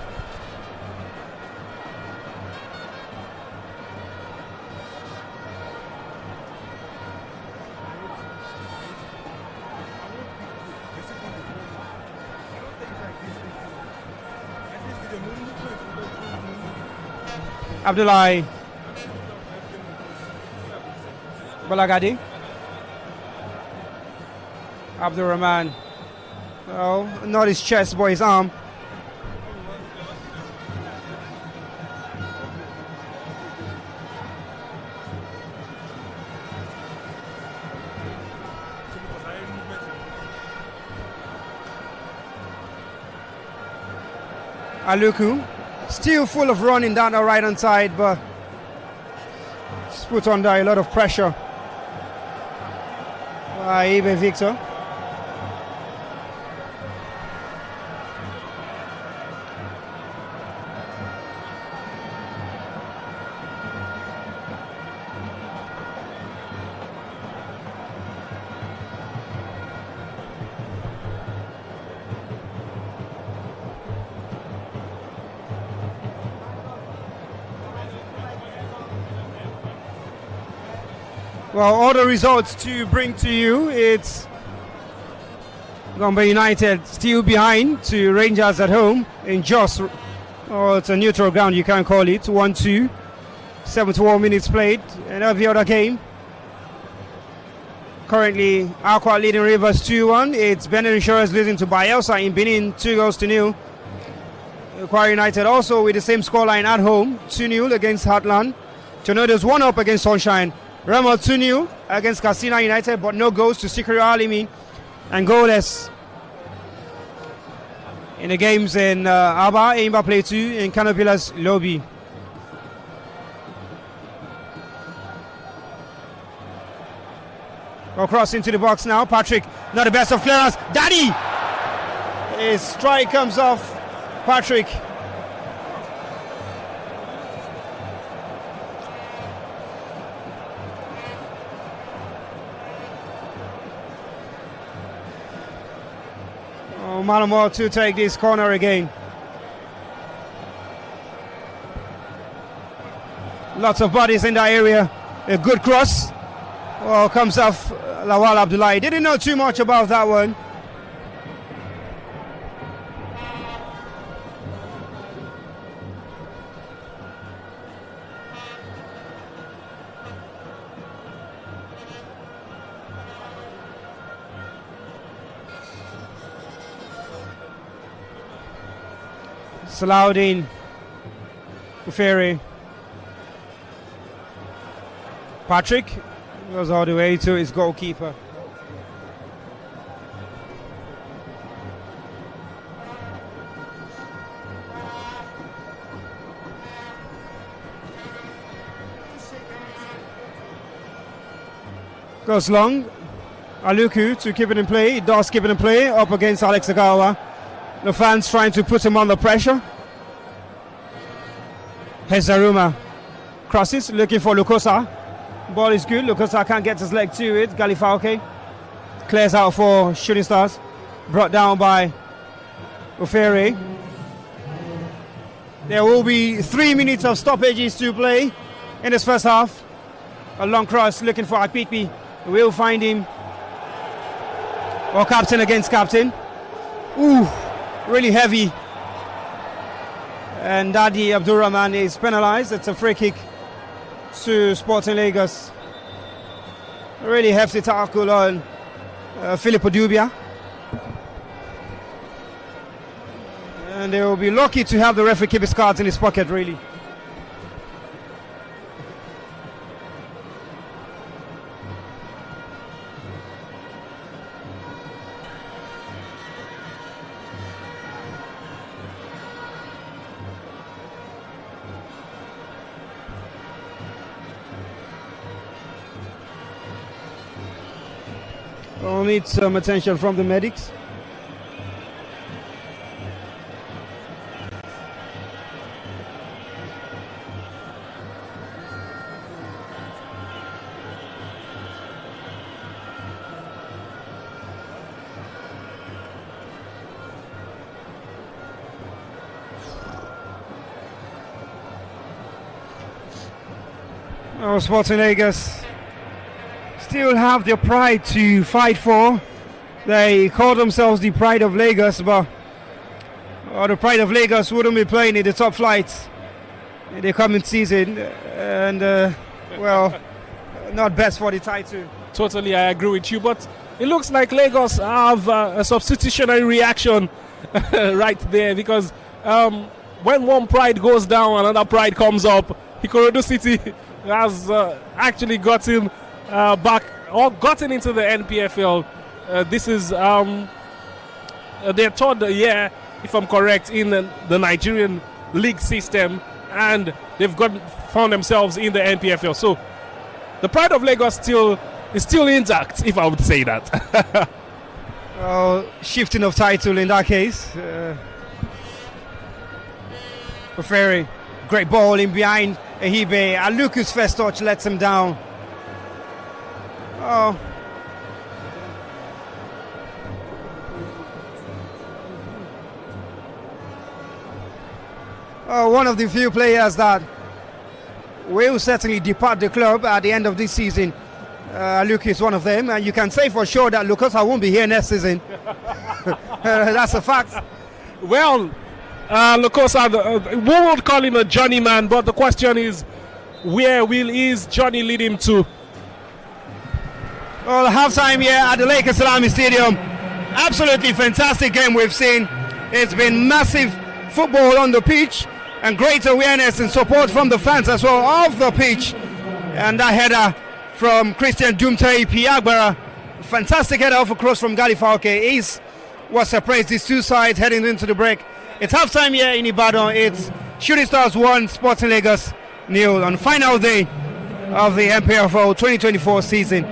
[SPEAKER 2] Abdullahi Balagadi. Abdul Rahman. Oh, not his chest, but his arm. Aluku, still full of running down the right hand side, but it's put under a lot of pressure by Ibe Victor. Well, all the results to bring to you. It's Gombe United still behind to Rangers at home in Jos. Oh, it's a neutral ground, you can call it. 1-2, 71 minutes played. And every other game. Currently, Aqua leading Rivers 2-1. It's Benin Insurance losing to Bayelsa in Benin 2-0. Aqua United also with the same scoreline at home, 2-0 against Heartland. Tornadoes 1-up against Sunshine. Remo 2-0 against Casina United, but no goals to Sikri Alimi, and goalless in the games in Aba, Aimba Play 2, in Canopilas Lobby. Well, cross into the box now. Patrick, not the best of clearance. Daddy! His strike comes off. Patrick. Malamo to take this corner again. Lots of bodies in that area. A good cross. Well, comes off Lawal Abdullahi. Didn't know too much about that one. Salahuddin Ufere. Patrick goes all the way to his goalkeeper. Goes long. Aluku to keep it in play. He does keep it in play up against Alex Agawa. The fans trying to put him under pressure. Hezaruma crosses, looking for Lukosa. Ball is good. Lukosa can't get his leg to it. Galifauke clears out for Shooting Stars. Brought down by Ufere. There will be 3 minutes of stoppages to play in this first half. A long cross looking for Akpipi. We'll find him. Or captain against captain. Ooh. Really heavy, and Dadi Abdurrahman is penalized. It's a free kick to Sporting Lagos. Really hefty tackle on Filippo Dubia, And they will be lucky to have the referee keep his cards in his pocket, really. We'll need some attention from the medics. Sporting Lagos still have their pride to fight for. They call themselves the Pride of Lagos, but the Pride of Lagos wouldn't be playing in the top flights in the coming season, and well, not best for the title.
[SPEAKER 1] Totally, I agree with you, but it looks like Lagos have a substitutionary reaction right there, because when one pride goes down, another pride comes up. Ikorodu City has actually gotten back or gotten into the NPFL. This is their third year, if I'm correct, in the Nigerian league system, and they've found themselves in the NPFL. So the pride of Lagos is still intact, if I would say that.
[SPEAKER 2] Shifting of title in that case. Ferry, great ball in behind Ehibe. Aluku's first touch lets him down. One of the few players that will certainly depart the club at the end of this season. Luke is one of them, and you can say for sure that Lukosa won't be here next season. That's a fact.
[SPEAKER 1] Well, Lukosa, we won't call him a journeyman, but the question is, where will his journey lead him to?
[SPEAKER 2] Well, halftime here at the Lakers Salami Stadium. Absolutely fantastic game we've seen. It's been massive football on the pitch and great awareness and support from the fans as well off the pitch. And that header from Christian Dumtei Piagbara, fantastic header off across from Gali Falke is what separates these two sides heading into the break. It's halftime here in Ibadan. It's Shooting Stars 1, Sporting Lagos 0 on final day of the NPFL 2024 season.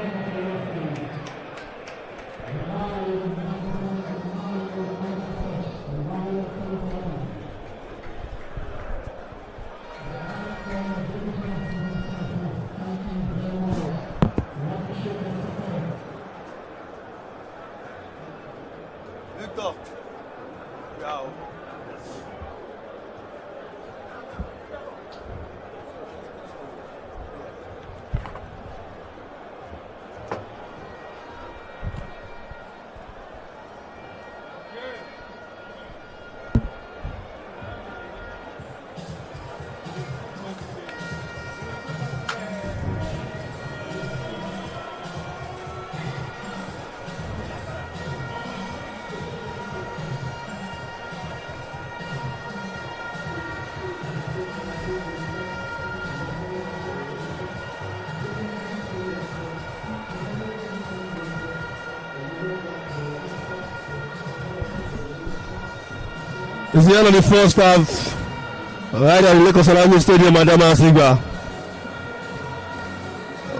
[SPEAKER 3] It's the end of the first half, right at the Lagos Salami Stadium at Damasigba,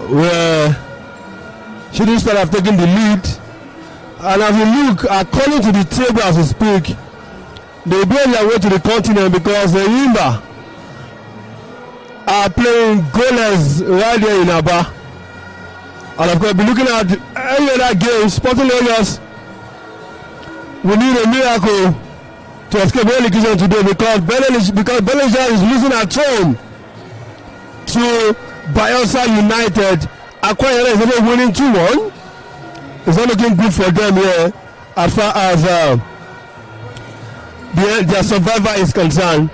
[SPEAKER 3] where Shooting Stars have taken the lead. And as you look, according to the table as we speak, they be on their way to the continent because the Yimba are playing goalless right there in Aba. And of course, be looking at any other game, Sporting Lagos, we need a miracle to escape relegation today because Belenja is losing at home to Bayelsa United. Akwa Ibom is only winning 2-1. It's not looking good for them here as far as their survivor is concerned.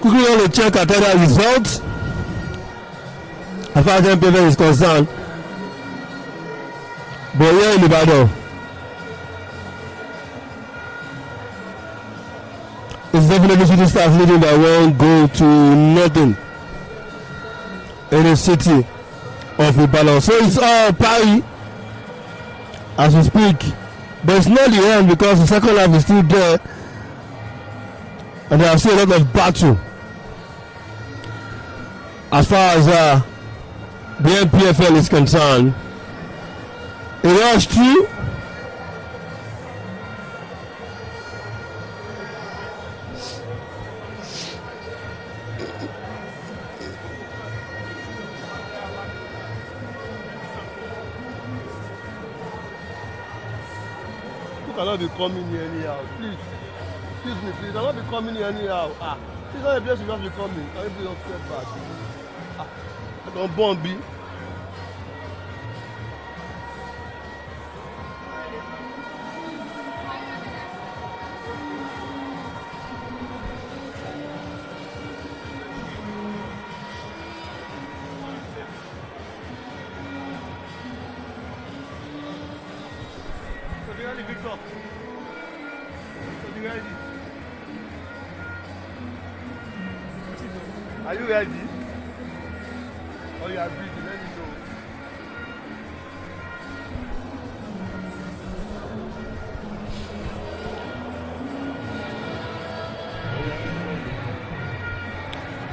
[SPEAKER 3] quickly want to check at other results as far as NPFL is concerned. But here in Ibadan, it's definitely Shooting Stars leading by 1 goal to nothing in the city of Ibadan. So it's all party as we speak. But it's not the end because the second half is still there. And there are still a lot of battle as far as the NPFL is concerned. It was true.
[SPEAKER 4] You cannot be coming here anyhow, please. Excuse me, please. I'm not be coming here anyhow. This is not a place you just be coming. Can you please don't step back? I don't bomb be. Are you ready? Oh, you are breathing. Let me know.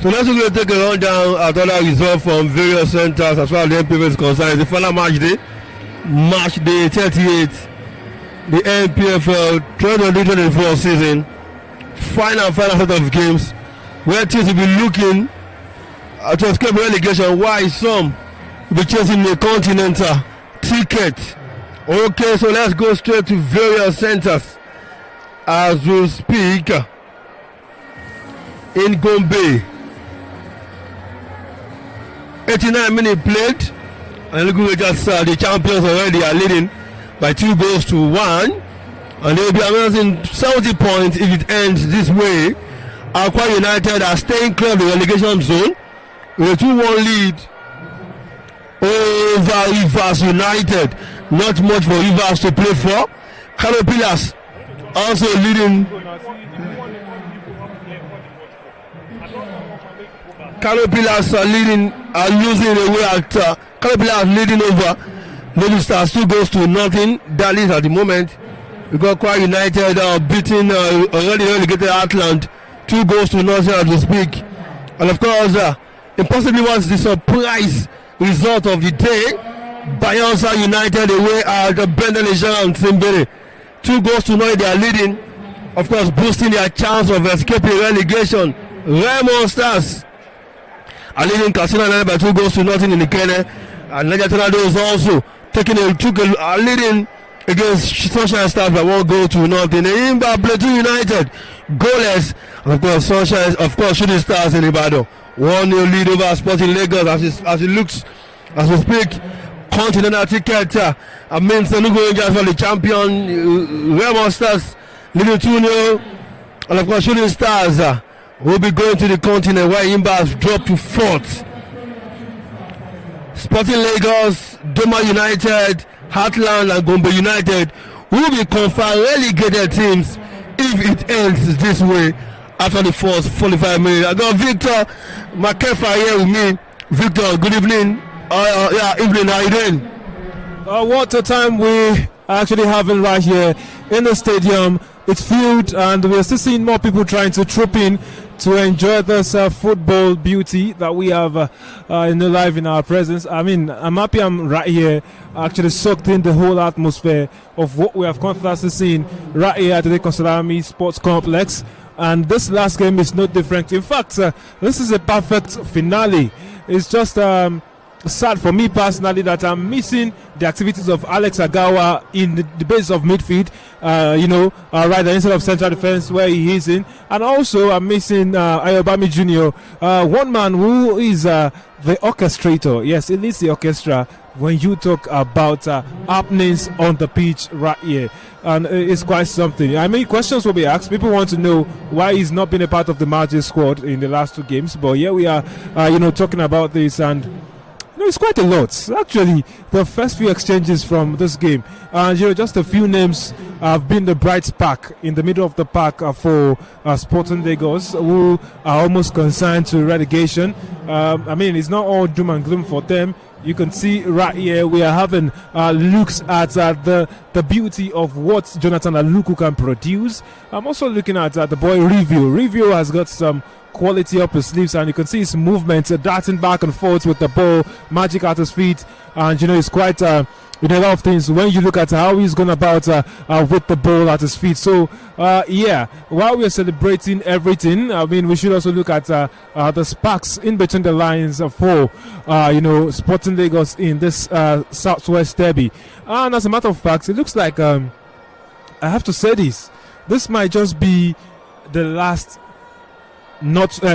[SPEAKER 3] So let's go take a rundown at other results from various centers as far as the NPFL is concerned. It's the final match day 38, the NPFL 2024 season. Final set of games where teams will be looking to escape relegation, while some will be chasing the continental ticket. Okay, so let's go straight to various centers as we speak. In Gombe, 89 minutes played, and look at just the champions already are leading by 2 goals to 1, and they will be announcing 70 points if it ends this way. Aqua United are staying clear of the relegation zone with a 2-1 lead over Rivers United. Not much for Rivers to play for. Caterpillars also leading. Caterpillars are losing away at Caterpillars leading over Lady Stars 2 goals to nothing. That is at the moment. We got Aqua United beating already relegated Atlant 2 goals to nothing as we speak. And of course, impossibly was the surprise result of the day. Bayelsa United away at Bendel and Simbere. 2 goals to nothing, they are leading. Of course, boosting their chance of escaping relegation. Raymond Stars are leading Katsina by 2 goals to nothing in the Kenya. And Niger Tornadoes also are leading against Sunshine Stars by 1 goal to nothing. Imba Plateau United goalless, and of course Sunshine, of course Shooting Stars in Ibadan 1-0 lead over Sporting Lagos as it looks as we speak. Continental ticket means Enugu Rangers for the champion. Raymond Stars leading 2-0, and of course Shooting Stars will be going to the continent where Imba has dropped to 4th. Sporting Lagos, Doma United, Heartland and Gombe United will be confirmed relegated teams if it ends this way after the first 45 minutes. I got Victor McKefa here with me. Victor, good evening. Evening, how you doing?
[SPEAKER 1] What a time we are actually having right here in the stadium. It's filled, and we're still seeing more people trying to troop in to enjoy this football beauty that we have live in our presence. I mean, I'm happy I'm right here, actually soaked in the whole atmosphere of what we have constantly seen right here at the Konsalami Sports Complex. And this last game is no different. In fact, this is a perfect finale. It's just sad for me personally that I'm missing the activities of Alex Agawa in the base of midfield, right there instead of central defense where he is in. And also I'm missing Ayobami Jr., one man who is the orchestrator. Yes, he leads the orchestra
[SPEAKER 5] when you talk about happenings on the pitch right here. And it's quite something. I mean, questions will be asked. People want to know why he's not been a part of the Magic squad in the last 2 games. But here we are, talking about this, and it's quite a lot. Actually, the first few exchanges from this game, just a few names have been the bright spark in the middle of the pack for Sporting Lagos, who are almost consigned to relegation. I mean, it's not all doom and gloom for them. You can see right here we are having looks at the beauty of what Jonathan Aluku can produce. I'm also looking at the boy Review. Review has got some quality up his sleeves, and you can see his movements, darting back and forth with the ball, magic at his feet, and it's quite a lot of things when you look at how he's gone about with the ball at his feet. So while we're celebrating everything, I mean, we should also look at the sparks in between the lines for Sporting Lagos in this Southwest Derby. And as a matter of fact, it looks like I have to say this might just be the last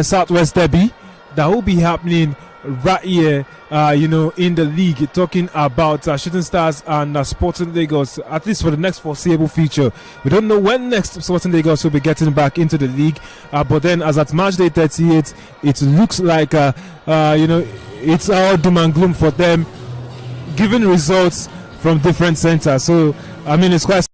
[SPEAKER 5] Southwest Derby that will be happening right here, in the league. Talking about Shooting Stars and Sporting Lagos, at least for the next foreseeable future. We don't know when next Sporting Lagos will be getting back into the league, but then as at match day 38, it looks like it's all doom and gloom for them, given results from different centers. So I mean, it's quite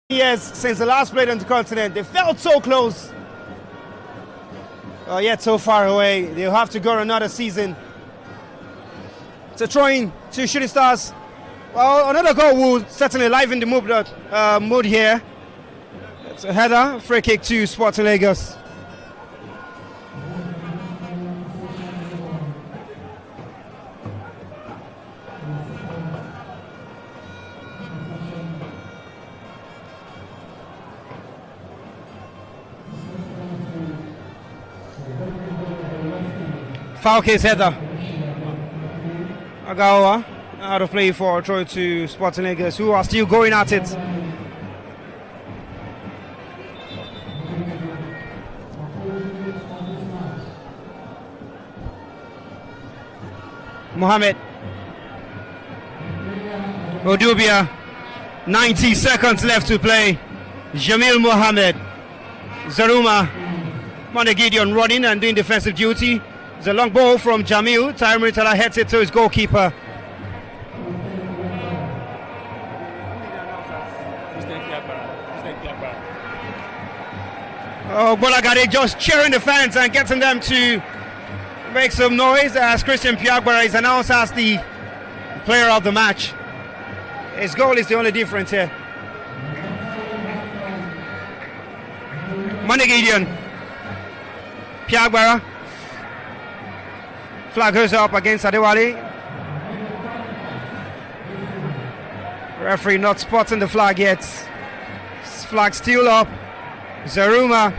[SPEAKER 2] years since the last played on the continent. They felt so close, yet so far away. They'll have to go another season. It's a throw-in to Shooting Stars. Well, another goal will certainly liven the mood here. It's a header, free kick to Sporting Lagos. Foul case header. Agawa out of play for throw to Sporting Lagos, who are still going at it. Mohamed Odubia, 90 seconds left to play. Jamil Mohamed, Zaruma, Mane Gideon running and doing defensive duty. It's a long ball from Jamil. Tyre Muritala heads it to his goalkeeper. Oh, Bolagade just cheering the fans and getting them to make some noise as Christian Piagbara is announced as the player of the match. His goal is the only difference here. Mane Gideon, Piagbara. Flag goes up against Adewale. Referee not spotting the flag yet. Flag still up. Zaruma.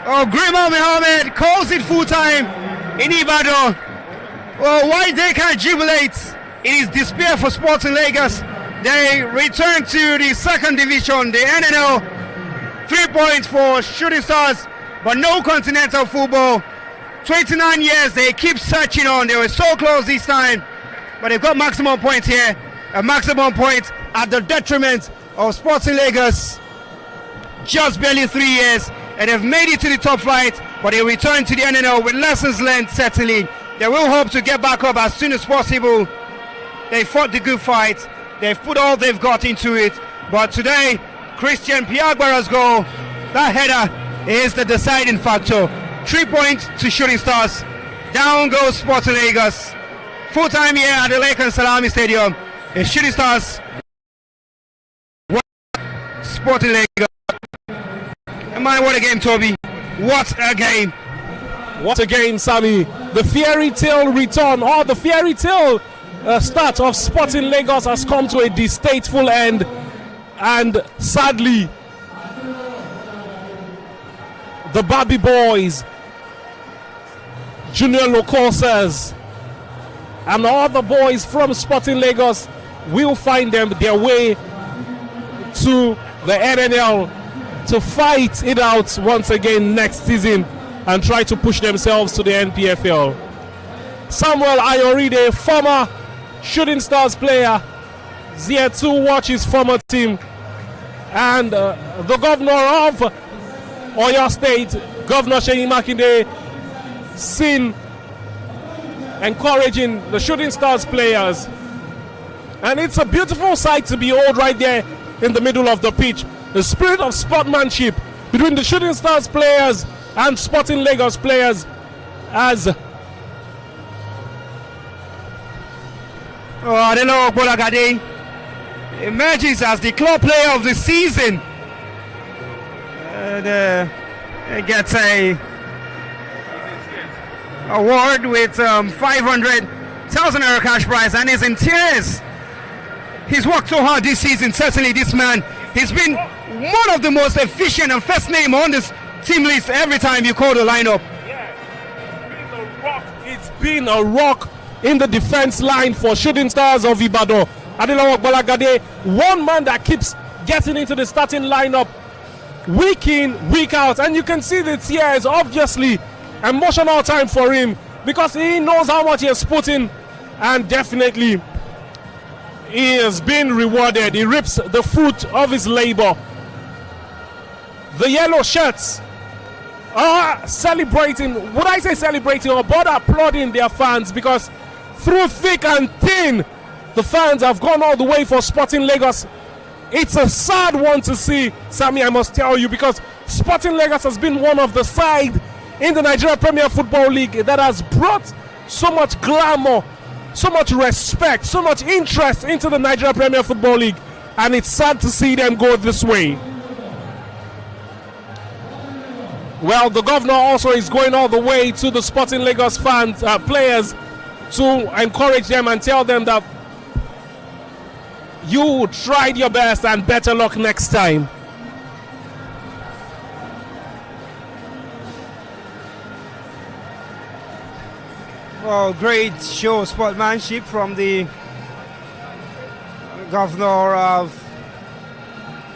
[SPEAKER 2] Oh, Grima Mohammed calls it full time in Ibadan. Oh, why they can't jubilate? It is despair for Sporting Lagos. They return to the second division, the NNL. 3 points for Shooting Stars, but no continental football. 29 years they keep searching on. They were so close this time, but they've got maximum points here. A maximum point at the detriment of Sporting Lagos. Just barely 3 years, and they've made it to the top flight, but they return to the NNL with lessons learned, certainly. They will hope to get back up as soon as possible. They fought the good fight. They've put all they've got into it. But today, Christian Piagbara's goal, that header, is the deciding factor. 3 points to Shooting Stars. Down goes Sporting Lagos. Full time here at the Lakers Salami Stadium. It's Shooting Stars. Sporting Lagos. Man, what a game, Toby. What a game.
[SPEAKER 1] What a game, Sammy. The fairy tale return, or the fairy tale start of Sporting Lagos has come to a distasteful end. And sadly, the Barbie boys, Junior Locosas, and all the boys from Sporting Lagos will find their way to the NNL to fight it out once again next season and try to push themselves to the NPFL. Samuel Ayoride, former Shooting Stars player, is here to watch his former team, and the governor of Oyo State, Governor Seyi Makinde, seen encouraging the Shooting Stars players, and it's a beautiful sight to behold right there in the middle of the pitch. The spirit of sportsmanship between the Shooting Stars players and Sporting Lagos players as
[SPEAKER 2] Adelo Bolagade emerges as the club player of the season. He gets a award with 500,000 euro cash prize and is in tears. He's worked so hard this season. Certainly this man, he's been one of the most efficient and first name on this team list every time you call the lineup.
[SPEAKER 1] It's been a rock in the defense line for Shooting Stars of Ibadan. Adelawok Bolagade, one man that keeps getting into the starting lineup week in, week out, and you can see the tears. Obviously emotional time for him because he knows how much he has put in, and definitely he has been rewarded. He reaps the fruit of his labor. The yellow shirts are celebrating, would I say celebrating, or but applauding their fans, because through thick and thin, the fans have gone all the way for Sporting Lagos. It's a sad one to see, Sammy, I must tell you, because Sporting Lagos has been one of the side in the Nigerian Premier Football League that has brought so much glamour, so much respect, so much interest into the Nigerian Premier Football League, and it's sad to see them go this way. Well, the governor also is going all the way to the Sporting Lagos fans, players, to encourage them and tell them that you tried your best and better luck next time.
[SPEAKER 2] Well, great show of sportsmanship from the governor of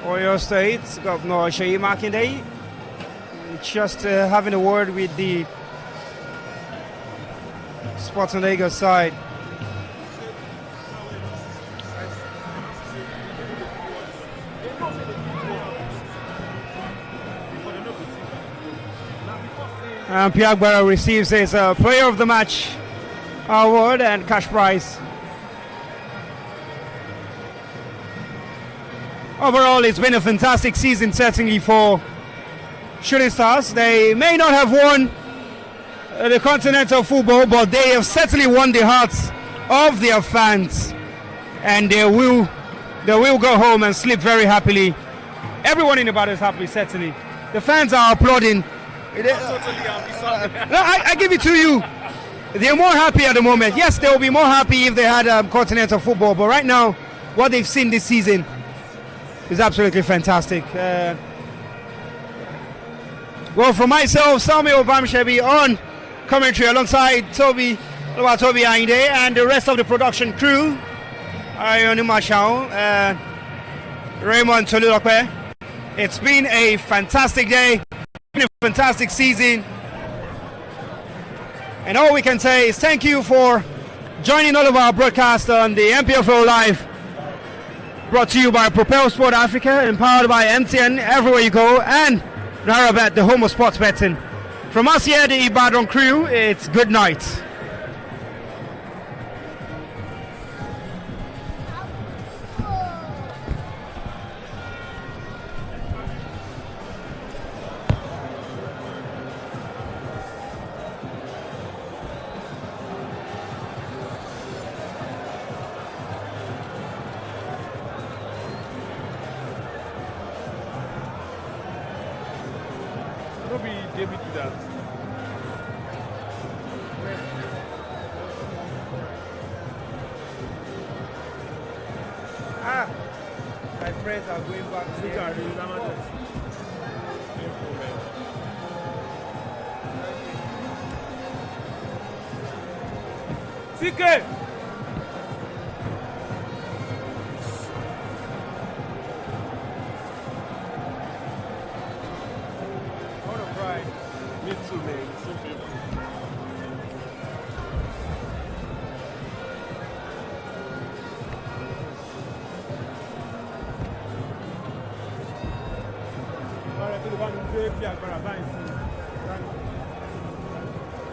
[SPEAKER 2] Oyo State, Governor Seyi Makinde. Just having a word with the Sporting Lagos side. And Pierre Agbara receives his Player of the Match award and cash prize. Overall, it's been a fantastic season, certainly for Shooting Stars. They may not have won the continental football, but they have certainly won the hearts of their fans, and they will go home and sleep very happily. Everyone in Ibadan is happy, certainly. The fans are applauding. I give it to you. They're more happy at the moment. Yes, they will be more happy if they had continental football, but right now, what they've seen this season is absolutely fantastic. Well, for myself, Samuel Bamshebi on commentary alongside Toby Ainde and the rest of the production crew, Ayoni Mashao, Raymond Tolulope. It's been a fantastic day, a fantastic season, and all we can say is thank you for joining all of our broadcasts on the NPFL Live, brought to you by Propel Sport Africa, empowered by MTN everywhere you go, and Narabet, the home of sports betting. From us here, the Ibadan crew, it's good night.
[SPEAKER 1] David do that.
[SPEAKER 2] My friends are going back to
[SPEAKER 1] Ticket! Me too, man. So beautiful. All right,